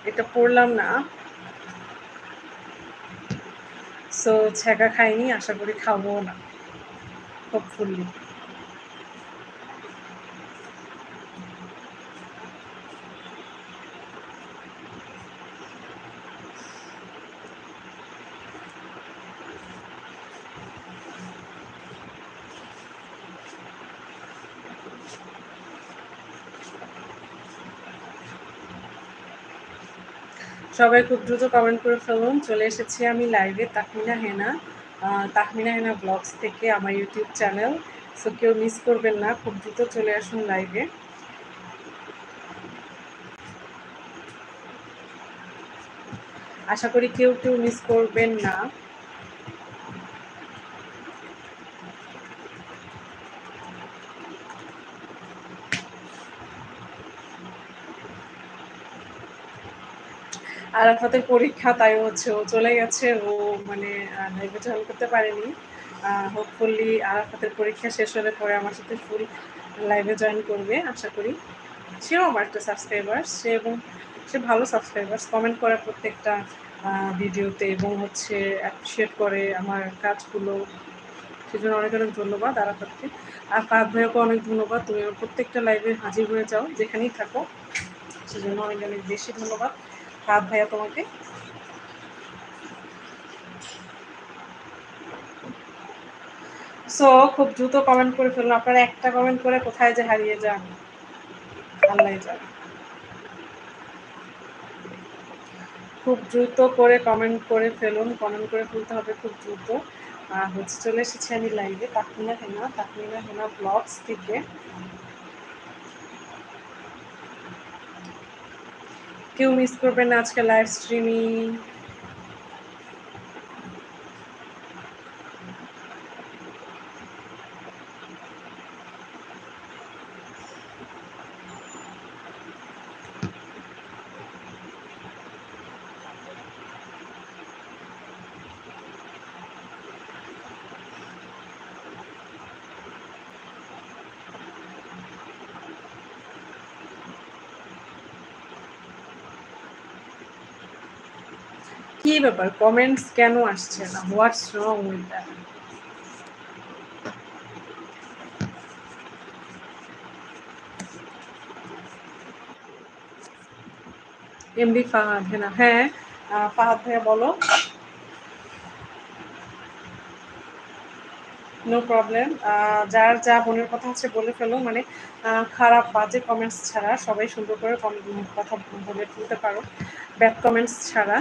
এটা পড়লাম না, সো ছেঁকা খাইনি, আশা করি খাবো না, হোপফুলি। সবাই খুব দ্রুত কমেন্ট করে ফেলুন। চলে এসেছি আমি লাইভে, তাহমিনা হেনা, তাহমিনা হেনা ব্লগস থেকে, আমার ইউটিউব চ্যানেল। সো কেউ মিস করবেন না, খুব দ্রুত চলে আসুন লাইভে। আশা করি কেউ মিস করবেন না। আরাফাতের পরীক্ষা, তাই হচ্ছে ও চলে গেছে, ও মানে লাইভে জয়েন করতে পারেনি। হোপফুলি আরাফাতের পরীক্ষা শেষ হলে পরে আমার সাথে ফুল লাইভে জয়েন করবে আশা করি। সেও আমার একটা সাবস্ক্রাইবার, সে ভালো সাবস্ক্রাইবার, কমেন্ট করে প্রত্যেকটা ভিডিওতে, এবং হচ্ছে অ্যাপ্রিসিয়েট করে আমার কাজগুলো। সেজন্য অনেক অনেক ধন্যবাদ আরাফাতকে। আর ফাহাদ ভাইয়াকে অনেক ধন্যবাদ, তুমি আমার প্রত্যেকটা লাইভে হাজির হয়ে যাও যেখানেই থাকো, সেজন্য অনেক অনেক বেশি ধন্যবাদ ফাহাদ ভাইয়া তোমাকে। সো খুব দ্রুত কমেন্ট করে ফেলুন। আপনারা একটা কমেন্ট করে কোথায় যে হারিয়ে যান, আল্লাহ জানে। খুব দ্রুত করে কমেন্ট করে ফেলুন, কমেন্ট করে ফেলতে হবে খুব দ্রুত। হচ্ছে চলে এসেছি আমি লাইভে, তাহমিনা হেনা ব্লগস থেকে। কেউ মিস করবেন না আজকে লাইভ স্ট্রিমিং। কি ব্যাপার, কমেন্টস কেন আসছে না? What's wrong with that? MD Fahad Hena, হ্যাঁ ফাহাদ ভাইয়া বলো। No problem. যার যা মনের কথা হচ্ছে বলে ফেলো, মানে খারাপ বাজে কমেন্টস ছাড়া সবাই সুন্দর করে কথা বলে ফেলতে পারো, ব্যাড কমেন্টস ছাড়া।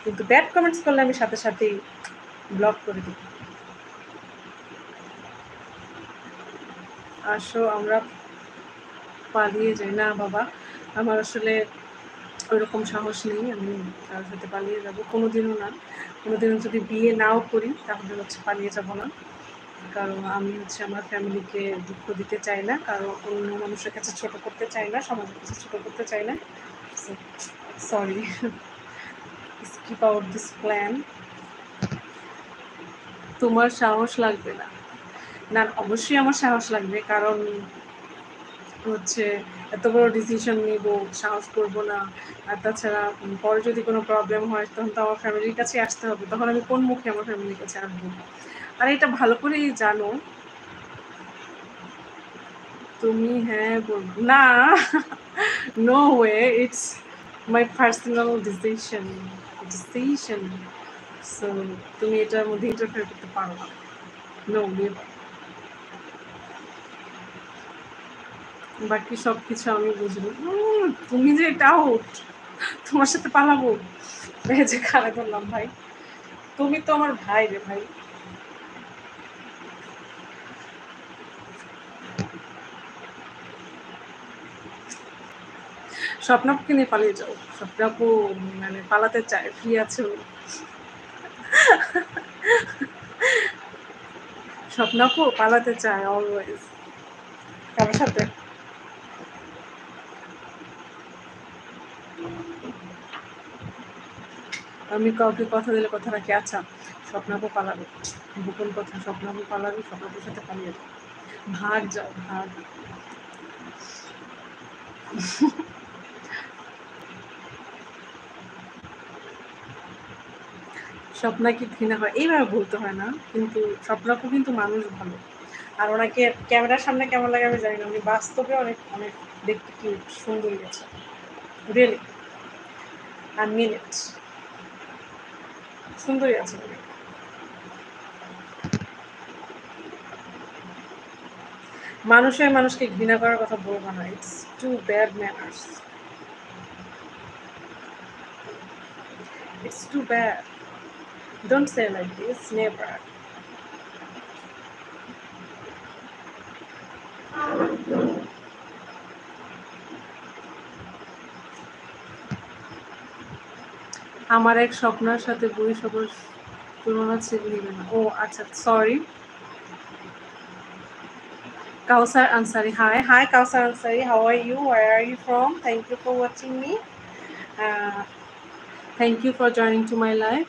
কিন্তু ব্যাড কমেন্টস করলে আমি সাথে সাথেই ব্লক করে দিই। আসো আমরা পালিয়ে যাই। না বাবা, আমার আসলে ওইরকম সাহস নেই আমি কারোর সাথে পালিয়ে যাব, কোনোদিনও না। কোনোদিনও যদি বিয়ে নাও করি তাহলে হচ্ছে পালিয়ে যাব না, কারণ আমি হচ্ছে আমার ফ্যামিলিকে দুঃখ দিতে চাই না, কারণ অন্য মানুষের কাছে ছোট করতে চাই না, সমাজের কাছে ছোট করতে চাই না। Sorry, skip out this plan. তোমার সাহস লাগবে না। না, অবশ্যই আমার সাহস লাগবে, কারণ হচ্ছে এত বড় ডিসিশন নিব, সাহস করব না। আর তাছাড়া পরে যদি কোনো প্রবলেম হয় তখন তো আমার ফ্যামিলির কাছে আসতে হবে, তখন আমি কোন মুখে আমার ফ্যামিলির কাছে আসবো? আর এটা ভালো করেই জানো তুমি। হ্যাঁ বলবো না। No way, it's my personal decision. So তুমি এটার মধ্যে ইন্টারফেয়ার করতে পারো না। No way. বাকি সব কিছু আমি বুঝবো। তুমি যে ডাউট, তোমার সাথে পালাবো, এই যে খাড়া ধরলাম ভাই। তুমি তো আমার ভাই রে ভাই। স্বপ্নাপুকে নিয়ে পালিয়ে যাও। স্বপ্নাপু মানে পালাতে চায়, ফ্রি আছে ও। স্বপ্নাপু পালাতে চায় অলওয়েজ। কারোর সাথে আমি কাউকে কথা দিলে কথা রাখি। আচ্ছা, স্বপ্নাপু পালাবে, গোপন কথা, স্বপ্নাপু পালাবে, স্বপ্নাপুর সাথে পালিয়ে যাও। ভাগ যাও, ভাগ। স্বপ্নাকে ঘৃণা করে এইভাবে বলতে হয় না, কিন্তু স্বপ্নাপু কিন্তু মানুষ ভালো। আর ওনাকে ক্যামেরার সামনে কেমন লাগে আমি জানি না, উনি বাস্তবে অনেক অনেক দেখতে কিউট, সুন্দরী আছে, রিয়েলি। আর মিনিট সুন্দরী আছে উনি। মানুষের মানুষকে ঘৃণা করার কথা বলবো না, it's too bad manners, it's too bad, don't say like this, never. আমার এক স্বপ্নার সাথে বই সবার তুলনা ছিল নিবে না। ও আচ্ছা, sorry. Kausar Ansari, hi Kausar Ansari, how are you, where are you from? Thank you for watching me. uh, thank you for joining to my live.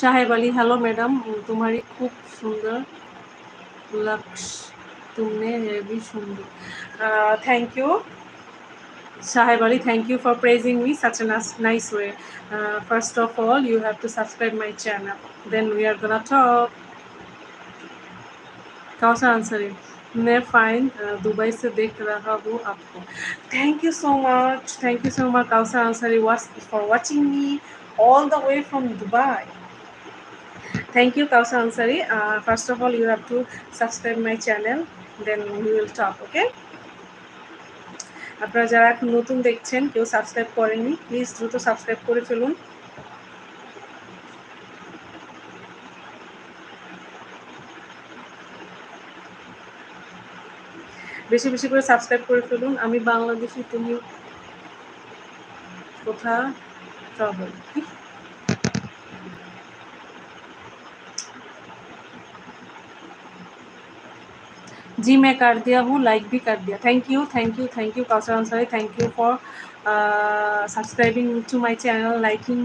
Sahib Ali, hello madam, तुम्हारी खूब सुंदर लक्स, तुमने है भी सुंदर। Thank you Sahib Ali, thank you for praising me such a nice way. First of all, you have to subscribe my channel. Then we are gonna talk. Kausar Ansari, मैं fine, Dubai से देख रहा हूँ आपको. Thank you so much, Kausar Ansari, for watching me all the way from Dubai. Thank you, Kausar Ansari. First of all, you have to subscribe my channel. Then we will talk, okay? আপনারা যারা এখন নতুন দেখছেন, কেউ subscribe করেননি, please দ্রুত subscribe করে ফেলুন। বেশি বেশি করে সাবস্ক্রাইব করে ফেলুন। আমি বাংলাদেশি, তুমি কোথা ট্রাভেল। जी मैं कर दिया हूँ, लाइक भी कर दिया। Thank you Kawsar Ansari, thank you for subscribing to my channel, liking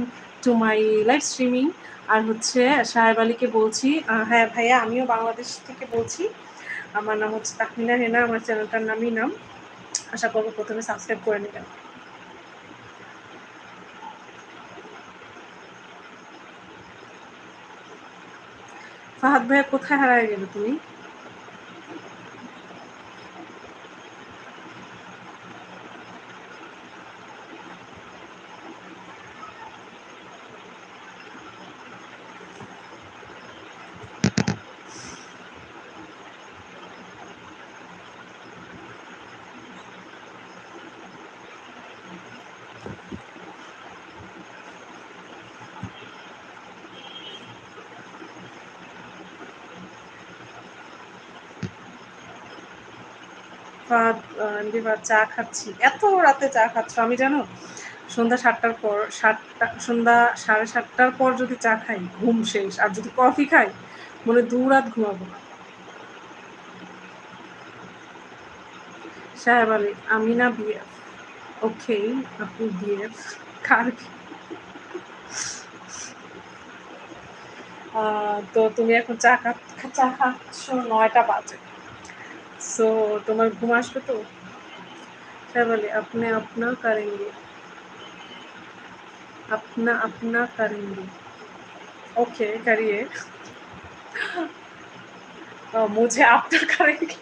to my live streaming. আর হচ্ছে সাহেব আলীকে বলছি, হ্যাঁ ভাইয়া, আমিও বাংলাদেশ থেকে বলছি। আমার নাম হচ্ছে তাহমিনা হেনা, আমার চ্যানেলটার নামই নাম। আশা করবো প্রথমে সাবস্ক্রাইব করে নেবেন। ফাহাদ ভাইয়া, কোথায় হারায় গেলে তুমি? ফাদ এমডি চা খাচ্ছি। এত রাতে চা খাচ্ছ আমি জানো? সন্ধ্যা ৭টার পর ৭টা সন্ধ্যা ৭:৩০টার পর যদি চা খাই ঘুম শেষ। আর যদি কফি খাই মনে হয় ২ রাত ঘুমাবো না। সাহেব আলী, আমি না বিএফ। ওকে, আপনি বিএফ কার কি? তো তুমি এখন চা খাচ্ছ ৯টা বাজে। সো তোমার ঘুম আসবে তো? সাহেব আলী, আপনি আপনা করেंगे, अपना करेंगे। ओके करिए। मुझे अपना करेंगे।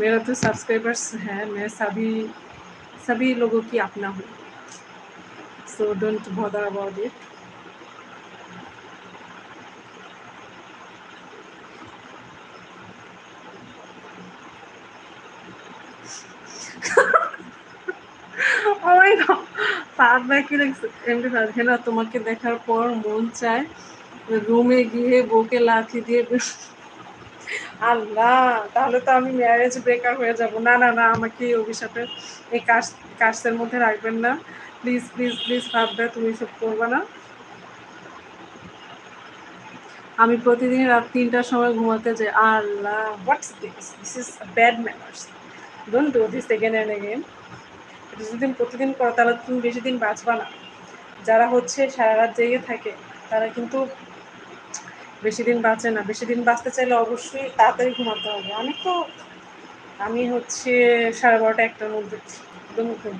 मेरा तो सब्सक्राइबर्स है, मैं सभी सभी लोगों की अपना हूँ, so don't bother about it. Oh my god, Fahad ভাই কি লিখছে? এমডি ফাহাদ, হেনা তোমাকে দেখার পর মন চায় রুমে গিয়ে বউকে লাথি দিয়ে আল্লাহ, তাহলে তো আমি ম্যারেজ ব্রেকার হয়ে যাব। না না না, আমাকে এই অভিশাপের এই কাস্টের মধ্যে রাখবেন না। প্লিজ প্লিজ প্লিজ ফাহাদ ভাই, তুমি এসব করবে না। আমি প্রতিদিন রাত ৩টার সময় ঘুমাতে যাই। আল্লাহ, what's this? This is bad manners. Don't do this again and again. এটা যদি তুমি প্রতিদিন করো তাহলে তুমি বেশি দিন বাঁচবা না। যারা হচ্ছে সারা রাত জেগে থাকে তারা কিন্তু বেশি দিন বাঁচে না। বেশি দিন বাঁচতে চাইলে অবশ্যই তাড়াতাড়ি ঘুমাতে হবে। আমি হচ্ছে 12:30 1টার মধ্যে একদম ঘুম।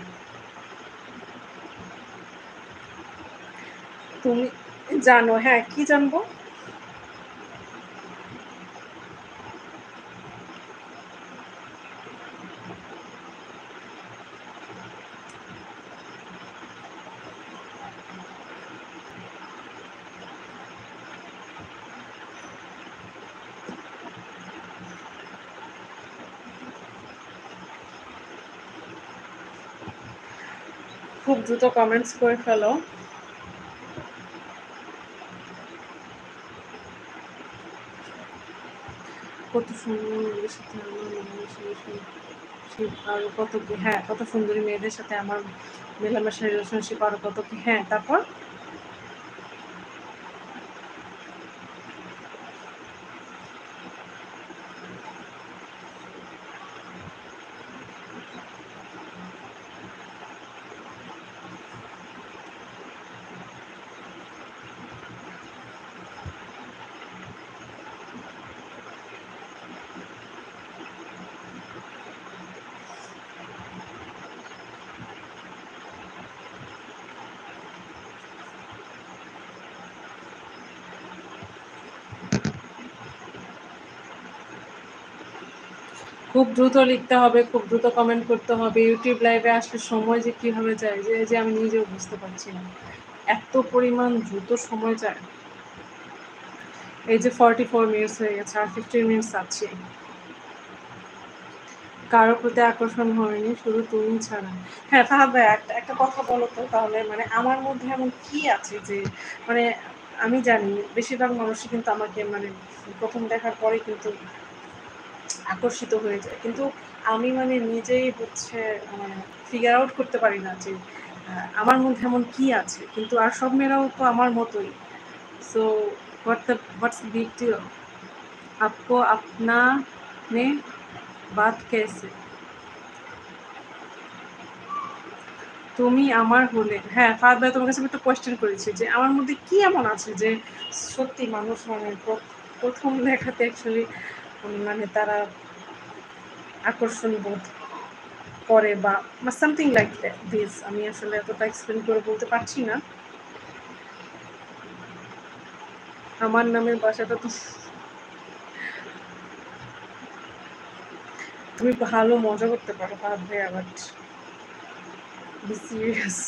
তুমি জানো? হ্যাঁ, কি জানবো? খুব দ্রুত কমেন্টস করে ফেলো। কত সুন্দর মেয়েদের সাথে আমার রিলেশনশিপ আরো কত কি, হ্যাঁ কত সুন্দরী মেয়েদের সাথে আমার মেলামেশা রিলেশনশিপ আরো কত কি, হ্যাঁ তারপর খুব দ্রুত লিখতে হবে, খুব দ্রুত কমেন্ট করতে হবে। ইউটিউব লাইভে আসলে সময় যে কীভাবে যায় যে আমি নিজেও বুঝতে পারছি না, এত পরিমাণ দ্রুত সময় যায়। এই যে 44 মিনিটস হয়ে গেছে, আর 15 মিনিটস আছে। কারো প্রতি আকর্ষণ হয়নি, শুধু তুমি ছাড়া। হ্যাঁ ফাহাদ ভাই, একটা একটা কথা বলো তো তাহলে, মানে আমার মধ্যে এমন কি আছে যে, মানে আমি জানি বেশিরভাগ মানুষই কিন্তু আমাকে মানে প্রথম দেখার পরে কিন্তু আকর্ষিত হয়ে যায়, কিন্তু আমি মানে নিজেই হচ্ছে মানে ফিগার আউট করতে পারি না যে আমার মধ্যে এমন কি আছে। কিন্তু আর সব মেয়েরাও তো আমার মতোই। So what's big deal? আপকো আপনা में बात कैसे? তুমি আমার হলে, হ্যাঁ ফাহাদ ভাই তোমার কাছে আমি একটা কোয়েশ্চেন করেছি যে আমার মধ্যে কি এমন আছে যে সত্যি মানুষ মানে প্রথম দেখাতে অ্যাকচুয়ালি মানে তারা আকর্ষণ বোধ করে বা সামথিং লাইক দিস। আমি আসলে এতটা এক্সপ্লেন করে বলতে পারছি না। আমার নামের বাসাটা তো, তুমি ভালো মজা করতে পারো ফাহাদ ভাইয়া, বাট বি সিরিয়াস।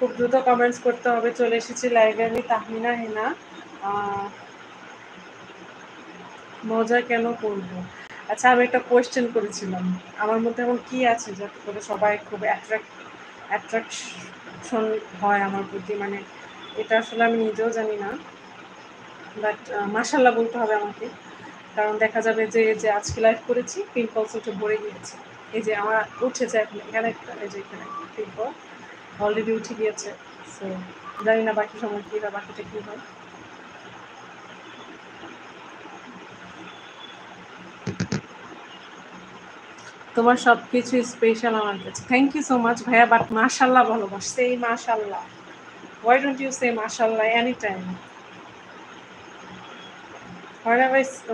খুব দ্রুত কমেন্টস করতে হবে। চলে এসেছি লাইভে আমি, তাহমিনা হেনা। মজা কেন করব? আচ্ছা, আমি একটা কোয়েশ্চেন করেছিলাম, আমার মধ্যে এমন কি আছে যাতে করে সবাই খুব অ্যাট্রাকশন হয় আমার প্রতি, মানে এটা আসলে আমি নিজেও জানি না, বাট মাশাল্লাহ বলতে হবে আমাকে। কারণ দেখা যাবে যে যে আজকে লাইভ করেছি, পিম্পলস উঠে ভরে গিয়েছে। এই যে আমার উঠেছে এখন, এখানে একটা, এই যে এখানে পিম্পল অলরেডি উঠে গিয়েছে। সো জানি না বাকি সময় কী হয়, বাকিটা কী হয়। তোমার সব কিছু স্পেশাল আমার কাছে। থ্যাংক ইউ সো মাচ ভাইয়া, বাট মাশাল্লাহ বলো, সেই মাশাল্লাহ। Why don't you say mashallah anytime?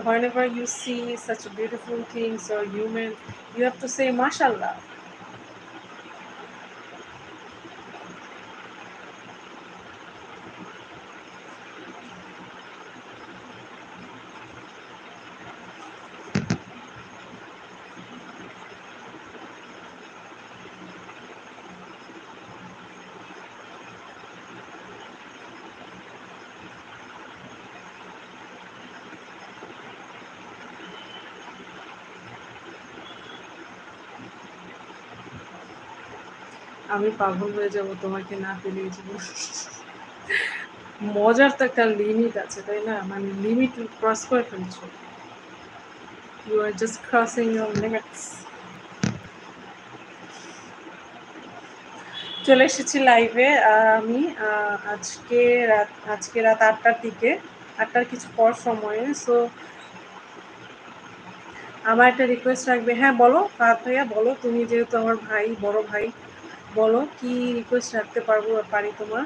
Whenever you see such beautiful things or human, you have to say mashallah. আমি পাগল হয়ে যাব তোমাকে না পেলে এই জীবন। মজার তো একটা লিমিট আছে, তাই না? মানে লিমিট ক্রস করে ফেলছো। You are just crossing your limits. চলে এসেছি লাইভে আমি আজকে রাত 8টার দিকে, 8টার কিছু পর সময়ে। সো আমার একটা রিকোয়েস্ট রাখবে। হ্যাঁ বলো ফাহাদ ভাইয়া, বলো। তুমি যেহেতু আমার ভাই, বড় ভাই, বলো কি রিকোয়েস্ট রাখতে পারি তোমার?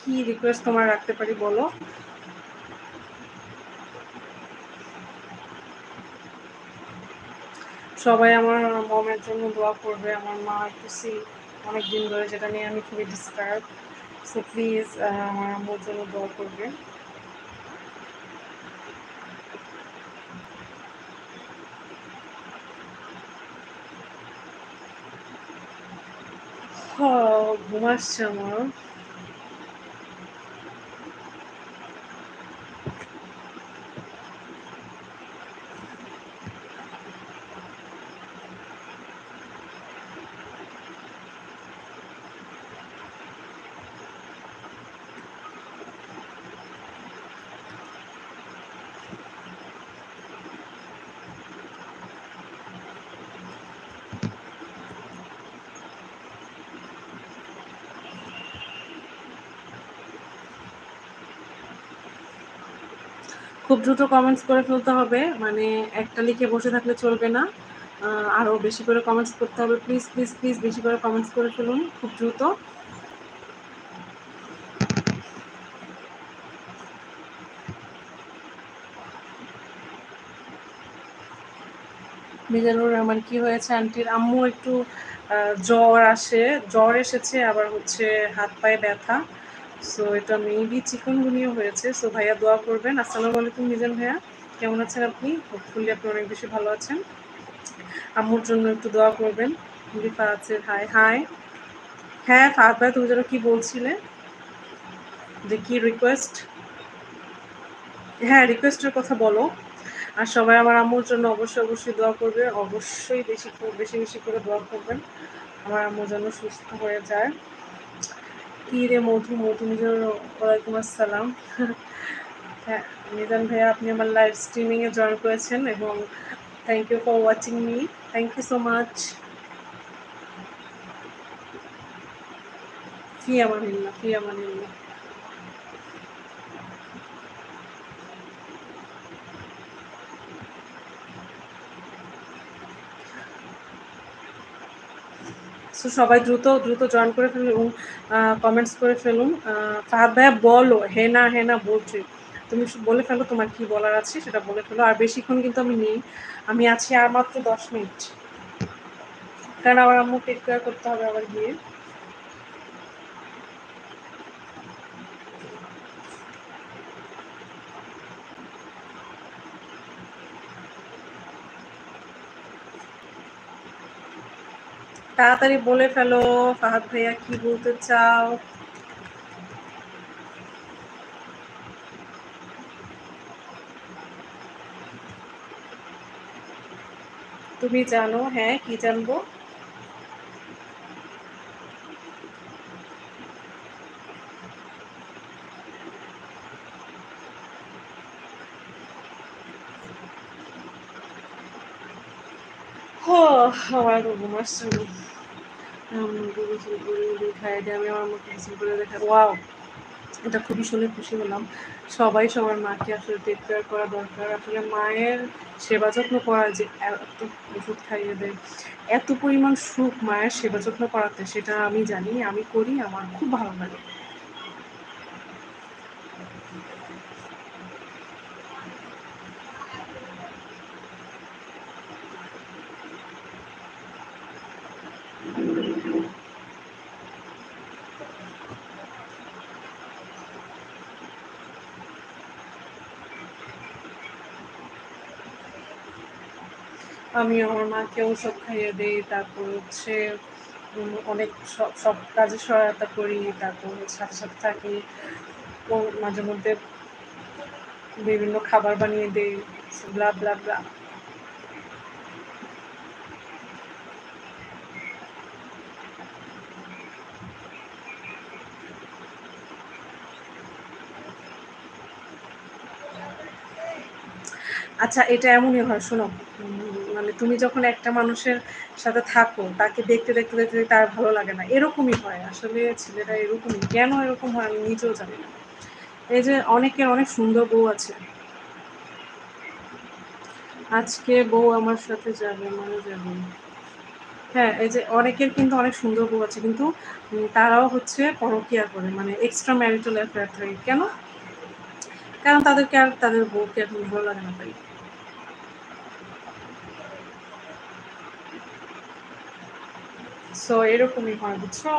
কি রিকোয়েস্ট তোমার রাখতে পারি বলো। সবাই আমার মমের জন্য দোয়া করবে। আমার মা একটু অনেক দিন ধরে, যেটা নিয়ে আমি খুবই ডিস্টার্ব। সো প্লিজ আমার আম্মুর জন্য দোয়া করবে। ঘুম আসছে আমার। খুব দ্রুত কমেন্টস করে ফেলতে হবে, মানে একটা লিখে বসে থাকলে চলবে না। আরও বেশি করে কমেন্টস করতে হবে। প্লিজ প্লিজ প্লিজ বেশি করে কমেন্টস করে ফেলুন খুব দ্রুত। মিজানুর রহমান, কি হয়েছে আন্টির? আম্মু একটু জ্বর এসেছে, আবার হচ্ছে হাত পায়ে ব্যথা। সো এটা মেবি চিকনগুনিয়া হয়েছে। সো ভাইয়া দোয়া করবেন। আসসালামু আলাইকুম মিজান ভাইয়া, কেমন আছেন আপনি? হোপফুলি আপনি অনেক বেশি ভালো আছেন। আম্মুর জন্য একটু দোয়া করবেন। রিফা আছে, হাই হাই। হ্যাঁ ফাহাদ ভাই, তুমি যেন কি বলছিলে, যে কি রিকোয়েস্ট? হ্যাঁ, রিকোয়েস্টের কথা বলো। আর সবাই আমার আম্মুর জন্য অবশ্যই দোয়া করবে। অবশ্যই বেশি বেশি করে দোয়া করবেন, আমার আম্মু যেন সুস্থ হয়ে যায়। কি রে মধু নিজের। ওয়ালাইকুম আসসালাম। হ্যাঁ মিজান ভাইয়া, আপনি আমার লাইভ স্ট্রিমিংয়ে জয়েন করেছেন এবং thank you for watching me. Thank you so much. ফি আমানিল্লাহ, ফি আমানিল্লাহ। সো সবাই দ্রুত দ্রুত জয়েন করে ফেলুন এবং কমেন্টস করে ফেলুন। ফাহাদ ভাইয়া বলো, হ্যাঁ না বলছি। তুমি বলে ফেলো তোমার কি বলার আছে, সেটা বলে ফেলো। আর বেশিক্ষণ কিন্তু আমি নেই, আমি আছি আর মাত্র 10 মিনিট, কারণ আমার আম্মু টেক কেয়ার করতে হবে আবার গিয়ে। তাড়াতাড়ি বলে ফেলো ফাহাদ ভাইয়া কি বলতে চাও। তুমি জানো, হ্যাঁ কি জানবো? আমার তো ঘুম আসছে না। গোসল করে দেখায় দিয়ে আমি আমার মাকে গোসল করে দেখাই। ওয়াও, এটা খুবই শুনে খুশি হলাম। সবাই সবার মাকে আসলে টেক কেয়ার করা দরকার। আসলে মায়ের সেবা যত্ন করা যে এত ওষুধ খাইয়ে দেয়, এত পরিমাণ সুখ মায়ের সেবা যত্ন করাতে, সেটা আমি জানি, আমি করি, আমার খুব ভালো লাগে। আমি আমার মাকে ওষুধ খাইয়ে দিই, তারপর হচ্ছে অনেক সব সব কাজে সহায়তা করি, তারপর সাথে সাথে থাকি। ও মাঝে মধ্যে বিভিন্ন খাবার বানিয়ে দিই, ব্লা ব্লা ব্লা। আচ্ছা, এটা এমনই হয়, শোনো। মানে তুমি যখন একটা মানুষের সাথে থাকো, তাকে দেখতে দেখতে দেখতে দেখতে আর ভালো লাগে না, এরকমই হয় আসলে। ছেলেরা এরকমই, কেন এরকম হয় আমি নিজেও জানি না। এই যে অনেকের অনেক সুন্দর বউ আছে। আজকে বউ আমার সাথে যাবে, মানে যাবে। হ্যাঁ, এই যে অনেকের কিন্তু অনেক সুন্দর বউ আছে, কিন্তু তারাও হচ্ছে পরকীয়া করে, মানে এক্সট্রা ম্যারিটাল অ্যাফেয়ার থাকে। কেন? কারণ তাদেরকে আর তাদের বউকে এখন ভালো লাগে না, তাই। সো এরকমই হয়, বুঝছো?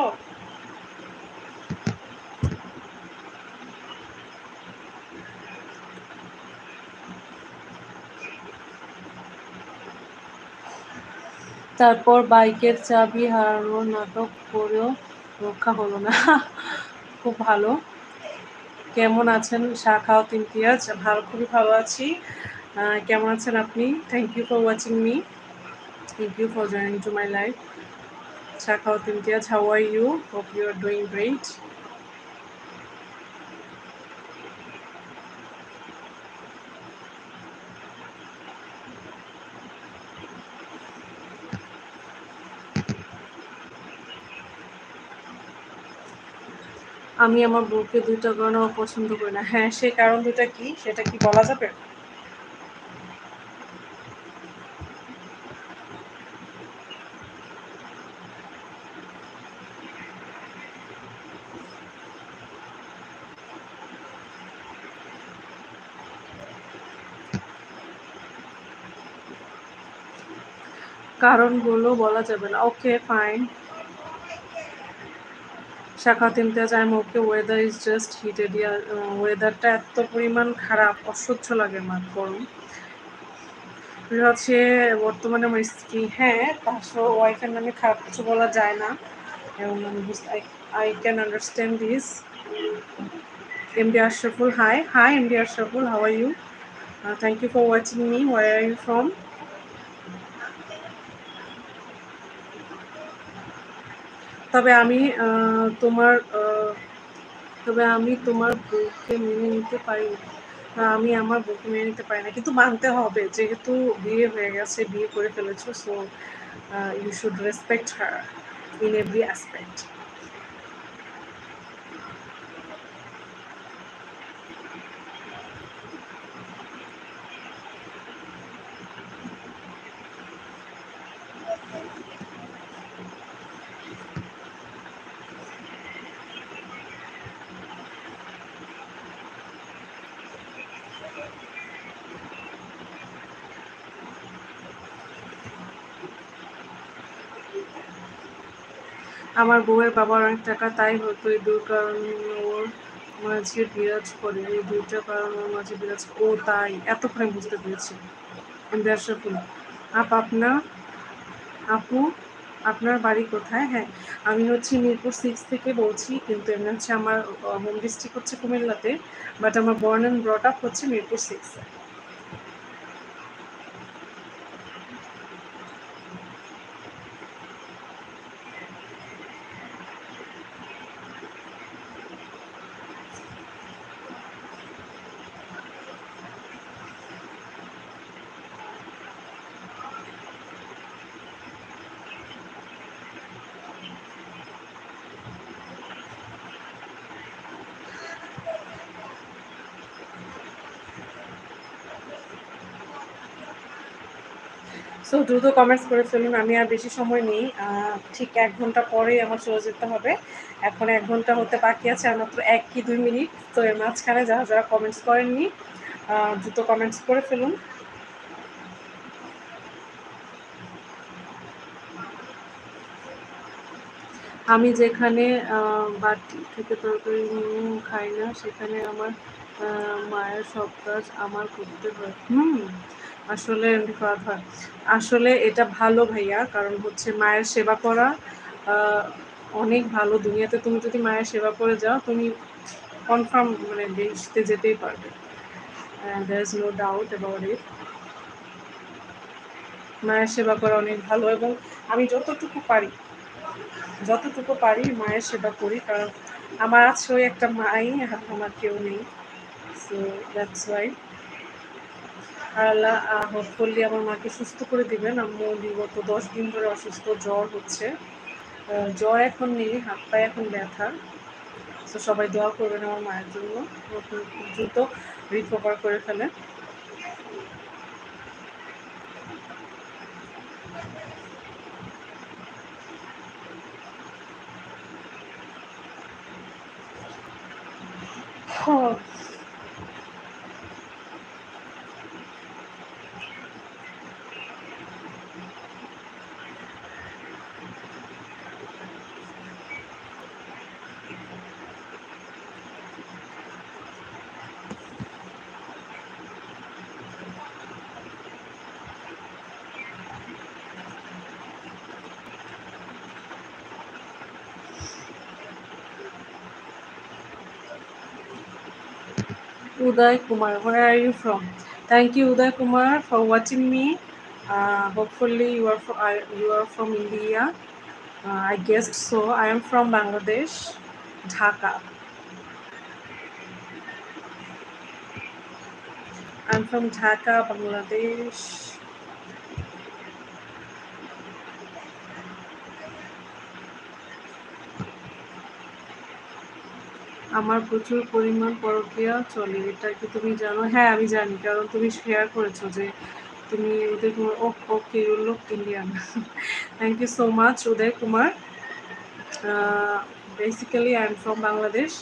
তারপর বাইকের চাবি হারানোর নাটক করেও রক্ষা হলো না। খুব ভালো। কেমন আছেন শাখাওয়াত ইমতিয়াজ? ভালো, খুবই ভালো আছি। কেমন আছেন আপনি? Thank you for watching me. Thank you for joining to my life. Shakhawat Imtiaz, how are you? Hope you are doing great. আমি আমার বউকে ২টা কারণে অপছন্দ করি না। হ্যাঁ, সে কারণ ২টা কি? সেটা কি বলা যাবে? কারণগুলো বলা যাবে না। Okay, fine. Shakhawat Imtiaz, I am okay, weather is just heated. ইয়ার, ওয়েদারটা এত পরিমাণ খারাপ, অসহ্য লাগে আমার গরম। হচ্ছে বর্তমানে আমার স্ত্রী, হ্যাঁ, তার ওয়াইফের নামে খারাপ কিছু বলা যায় না, এবং আমি বুঝতে, I can understand this. MD Ashraful, hi hi MD Ashraful, how are you? Thank you for watching me, where are you from? তবে আমি তোমার তবে আমি তোমার বউকে মেনে নিতে পারি না। আমি আমার বউকে মেনে নিতে পারি না, কিন্তু মানতে হবে, যেহেতু বিয়ে হয়ে গেছে, বিয়ে করে ফেলেছো, so you should respect her in every aspect. আমার বউয়ের বাবার অনেক টাকা, তাই হয়তো এই দুই কারণ ওর মাঝে বিরাজ করে। এই দুইটা কারণ ওর মাঝে বিরাজ করে। ও তাই, এতক্ষণ আমি বুঝতে পেরেছি। ব্যবসা ফুল আপ আপনা আপু আপনার বাড়ি কোথায়? হ্যাঁ, আমি হচ্ছে মিরপুর 6 থেকে বলছি। কিন্তু এমনি হচ্ছে আমার হোম ডিস্ট্রিক্ট হচ্ছে কুমিল্লাতে। বাট আমার বর্ন অ্যান্ড ব্রট আপ হচ্ছে মিরপুর 6 এ। সো দ্রুত কমেন্টস করে ফেলুন। আমি আর বেশি সময় নেই। ঠিক ১ ঘন্টা পরেই আমার চলে যেতে হবে। এখন ১ ঘন্টা হতে বাকি আছে আর মাত্র ১ কি ২ মিনিট। তো এর মাঝখানে যারা কমেন্টস করেননি দ্রুত কমেন্টস করে ফেলুন। আমি যেখানে বাটি থেকে তরকারি খাই না সেখানে আমার মায়ের সব কাজ আমার করতে হয়। আসলে করা হয়। আসলে এটা ভালো ভাইয়া, কারণ হচ্ছে মায়ের সেবা করা আহ, অনেক ভালো। দুনিয়াতে তুমি যদি মায়ের সেবা করে যাও তুমি কনফার্ম মানে বেহেশতে যেতেই পারবে। There is no doubt about it. মায়ের সেবা করা অনেক ভালো এবং আমি যতটুকু পারি মায়ের সেবা করি, কারণ আমার আছে ওই একটা মাই, আমার কেউ নেই। So that's why. আর আল্লাহ হোপফুলি আমার মাকে সুস্থ করে দিবেন। আম্মু বিগত 10 দিন ধরে অসুস্থ, জ্বর হচ্ছে। জ্বর এখন নেই, হাত পায়ে এখন ব্যথা। তো সবাই দোয়া করবেন আমার মায়ের জন্য, ও খুব দ্রুত রিকভার করে ফেলে। Uday Kumar, where are you from? Thank you, Uday Kumar, for watching me. Hopefully, you are from India. I guessed so. I am from Bangladesh, Dhaka. I'm from Dhaka, Bangladesh. আমার প্রচুর পরিমাণ পরকীয়া চলে, এটা কি তুমি জানো? হ্যাঁ আমি জানি, কারণ তুমি শেয়ার করেছো যে তুমি Uday Kumar. Okay, you look Indian. Thank you so much Uday Kumar. Basically I'm from Bangladesh.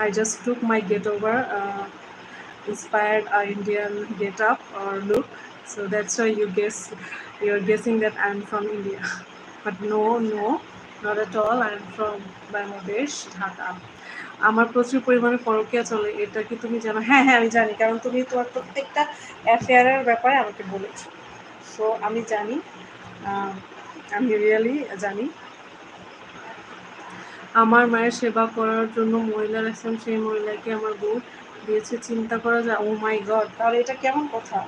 I just took my get over inspired Indian get up or look. So that's why you're guessing that I'm from India. But no, not at all. I'm from Bangladesh, Dhaka. আমার প্রচুর পরিমাণে পরকীয়া চলে, এটা কি তুমি জানো? হ্যাঁ হ্যাঁ আমি জানি, কারণ তুমি তোমার প্রত্যেকটা অ্যাফেয়ারের ব্যাপারে আমাকে বলেছো। সো আমি জানি, আমি রিয়েলি জানি। আমার মায়ের সেবা করার জন্য মহিলা রাখছিলাম, সেই মহিলাকে আমার বউ দিয়েছে, চিন্তা করা যায়। ও মাই গড, তাহলে এটা কেমন কথা?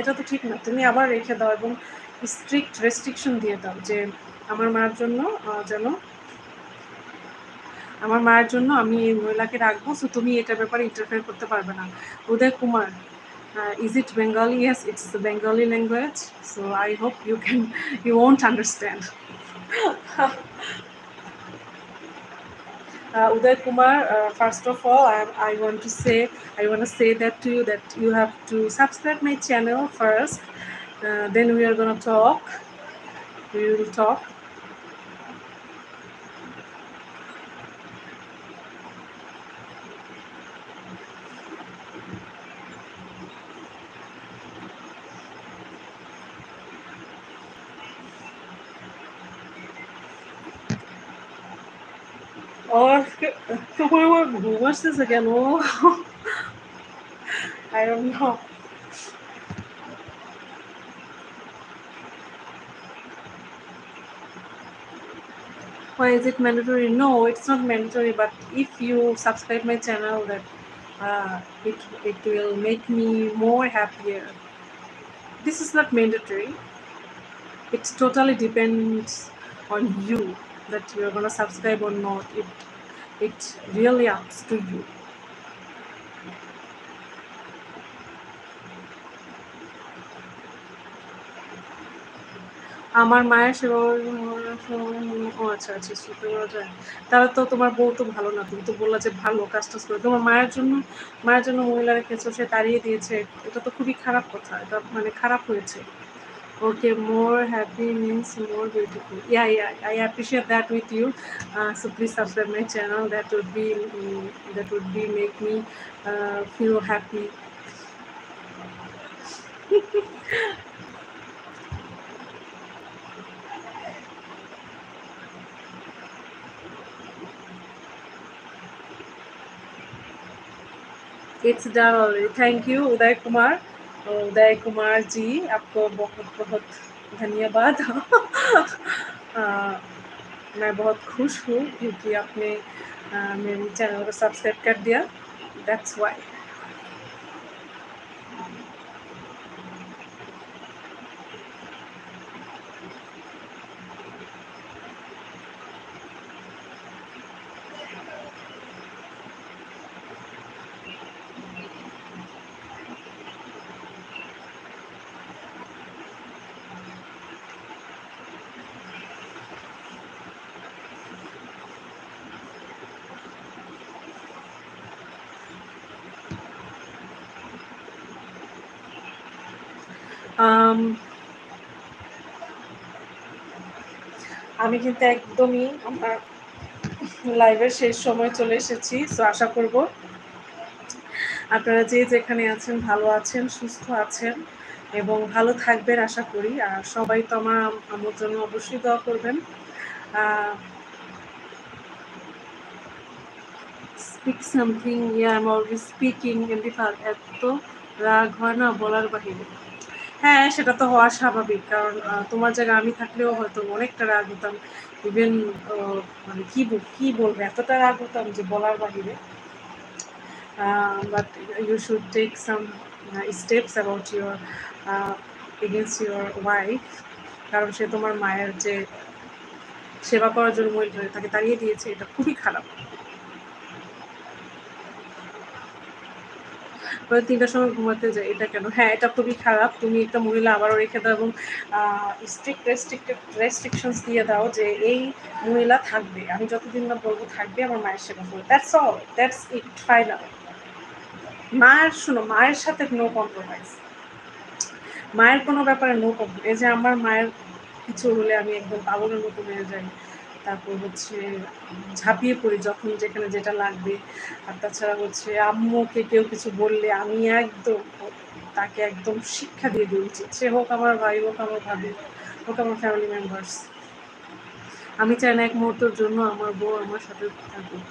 এটা তো ঠিক না। তুমি আবার রেখে দাও এবং স্ট্রিক্ট রেস্ট্রিকশন দিয়ে দাও যে আমার মায়ের জন্য যেন আমার মায়ের জন্য আমি এই মহিলাকে রাখবো। সো তুমি এটার ব্যাপারে ইন্টারফেয়ার করতে পারবে না। উদয় Kumar, is it Bengali? Yes, it's the Bengali language. So I hope you won't understand. Uday Kumar, first of all, I want to say that to you, that you have to subscribe my channel first. Then we are gonna talk. We will talk. Or who was this again? Oh, I don't know. Why is it mandatory? No, it's not mandatory, but if you subscribe my channel, that it will make me more happier. This is not mandatory. It totally depends on you that you're gonna subscribe or not. It really ups to you. আমার মায়ের সেবা ও আচ্ছা আচ্ছা শ্রুতি করা যায়। তাহলে তো তোমার বউ তো ভালো না। তুমি তো বললা যে ভালো কাজ টাজ করে। তোমার মায়ের জন্য মহিলা রেখেছো, সে তাড়িয়ে দিয়েছে। এটা তো খুবই খারাপ কথা। এটা মানে খারাপ হয়েছে। Okay, more happy means more beautiful. Yeah, yeah, I appreciate that with you. So please subscribe my channel. That would be make me feel happy. It's done already. Thank you, Uday Kumar. Uday Kumar ji, आपको बहुत बहुत धन्यवाद। मैं बहुत खुश हूँ क्योंकि आपने मेरे चैनल को सब्सक्राइब कर दिया। That's why. আমি কিন্তু একদমই আমার লাইভের শেষ সময় চলে এসেছি। সো আশা করব আপনারা যে যেখানে আছেন ভালো আছেন, সুস্থ আছেন এবং ভালো থাকবেন আশা করি। আর সবাই তো আমার জন্য অবশ্যই দোয়া করবেন। Speak something, yeah I am always speaking. এত রাগ হয় না বলার বাহিরে। হ্যাঁ, সেটা তো হওয়া স্বাভাবিক। কারণ তোমার জায়গায় আমি থাকলেও হয়তো অনেকটা রাগ হতাম। ইভেন মানে কি বলবো, এতটা রাগ হতাম যে বলার বাহিরে। But you should take some steps about your against your wife, কারণ সে তোমার মায়ের যে সেবা করার জন্য তাকে তাড়িয়ে দিয়েছে, এটা খুবই খারাপ। 3টার সময় ঘুমাতে যাই, এটা কেন? হ্যাঁ, এটা খুবই খারাপ। তুমি একটা মহিলা আবারও রেখে দাও এবং স্ট্রিক্ট রেস্ট্রিকশনস দিয়ে দাও যে এই মহিলা থাকবে, আমি যতদিন না বলবো থাকবে আমার মায়ের সেবা করবে। That's all, that's it, final. মায়ের সাথে নো কম্প্রোমাইজ। মায়ের কোনো ব্যাপারে নো কম্প্রোমাইজ। এই যে আমার মায়ের কিছু হলে আমি একদম পাগলের মতো হয়ে যাই। তারপর হচ্ছে ঝাঁপিয়ে পড়ি যখন যেখানে যেটা লাগবে। আর তাছাড়া হচ্ছে আম্মুকে কেউ কিছু বললে আমি একদম তাকে একদম শিক্ষা দিয়ে দেওয়া উচিত। সে হোক আমার ভাই, হোক আমার ভাবি, হোক আমার ফ্যামিলি মেম্বার্স। আমি চাই না এক মুহূর্তের জন্য আমার বউ আমার সাথে থাকুক।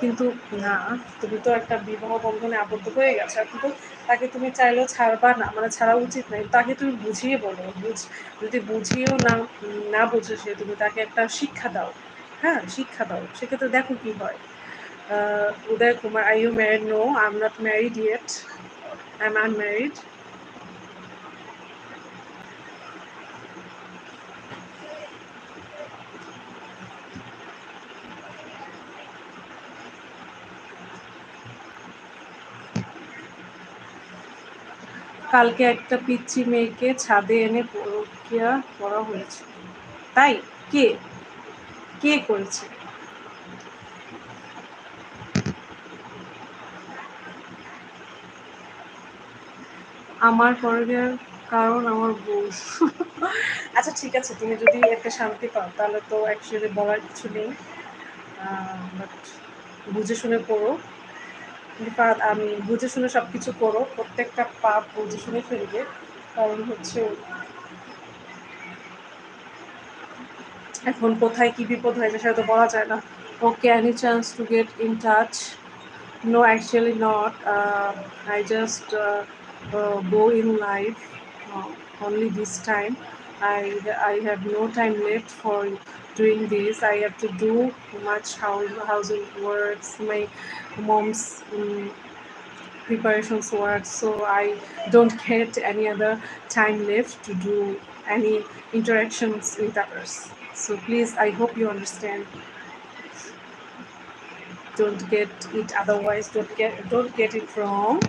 কিন্তু না, তুমি তো একটা বিবাহ বন্ধনে আবদ্ধ হয়ে গেছো, কিন্তু তাকে তুমি চাইলেও ছাড়বা না, মানে ছাড়া উচিত নয়। তাকে তুমি বুঝিয়ে বলো, যদি বুঝিয়েও না বোঝে সে, তুমি তাকে একটা শিক্ষা দাও। হ্যাঁ, শিক্ষা দাও, সেক্ষেত্রে দেখো কি হয়। Uday Kumar, are you married? No, I am not married yet, I am unmarried. কালকে একটা পিচ্চি মেয়েকে ছাদে এনে পরকিয়া করা হয়েছে। তাই? কে কে করেছে? আমার পরকীয়ার কারণ আমার বউ। আচ্ছা ঠিক আছে, তুমি যদি একটা শান্তি পাও তাহলে তো অ্যাকচুয়ালি বলার কিছু নেই। বাট বুঝে শুনে করো। আমি বুঝে শুনে সব কিছু করো, প্রত্যেকটা পাপ বুঝে শুনে ফেলবে। কারণ হচ্ছে এখন কোথায় কি বিপদ হয়েছে সেটা তো বলা যায় না। ওকে, any chance to get in touch? No, actually not. I just go in live only this time. I have no time left for doing this. I have to do much household works, my mom's preparations work, so I don't get any other time left to do any interactions with others. So please, I hope you understand. Don't get it otherwise. Don't get it wrong.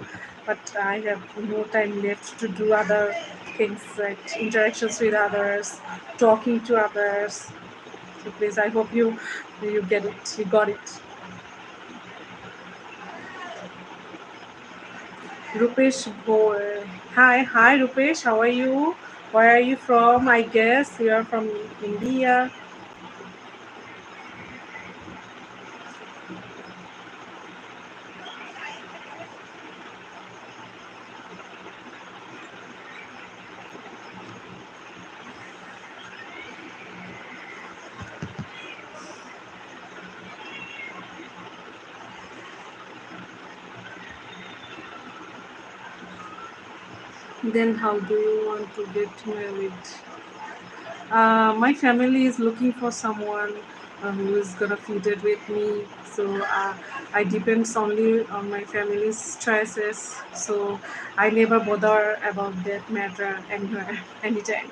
But I have no time left to do other things like interactions with others, talking to others. So please, I hope you get it. You got it. Rupesh Bhore. Hi Rupesh, how are you? Where are you from? I guess you are from India. Then how do you want to get married? My family is looking for someone who is gonna fit it with me. So I depends only on my family's choices. So I never bother about that matter anywhere, anytime.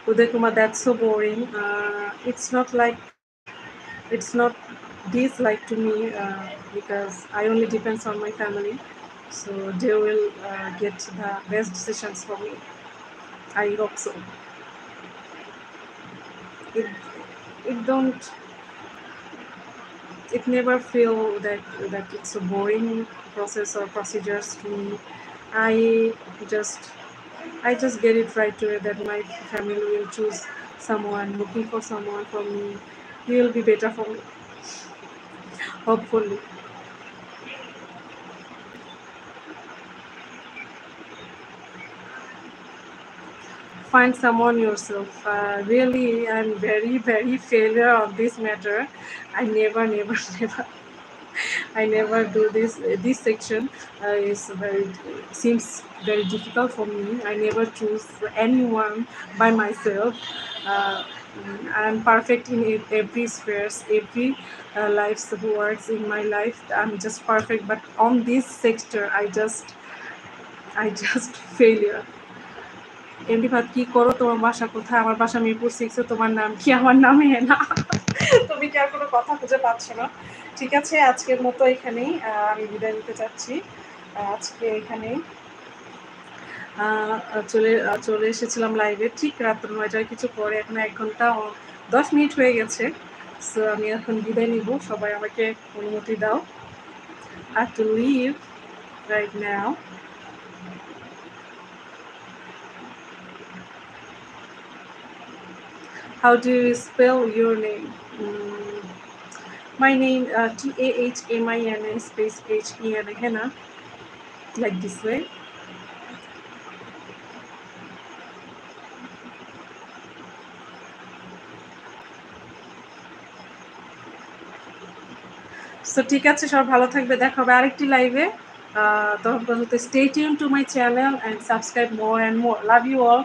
Uday Kumar, that's so boring. It's not this like to me because I only depends on my family. So they will get the best decisions for me. I hope so. It it don't it never feel that it's a boring process or procedures to me. I just I just get it right away that my family will choose someone, looking for someone for me. He will be better for me, hopefully. Find someone yourself. Really, I'm very failure on this matter. I never never I never do this. This section is very seems very difficult for me. I never choose anyone by myself. Uh, I'm perfect in every spheres, every life works in my life. I'm just perfect, but on this sector, I just failure. MD ভাত কি করো, তোমার বাসা কোথায়? আমার বাসা মিরপুর সিক্সে। তোমার নাম কি? আমার নাম হেনা। তুমি কি আর কোনো কথা খুঁজে পাচ্ছ না? ঠিক আছে, আজকের মতো এখানেই আমি বিদায় নিতে চাচ্ছি। আজকে এখানেই চলে চলে এসেছিলাম লাইভে ঠিক রাত ৯টার কিছু পরে। এখন ১ ঘন্টা ১০ মিনিট হয়ে গেছে। সো আমি এখন বিদায় নিব। সবাই আমাকে অনুমতি দাও। I have to leave right now. How do you spell your name? My name Tahmina space Hen, Henna, like this way. So ঠিক আছে, সব ভালো থাকবে। দেখা হবে আরেকটি লাইভে। তখন পর্যন্ত stay tuned to my channel and subscribe more and more. Love you all.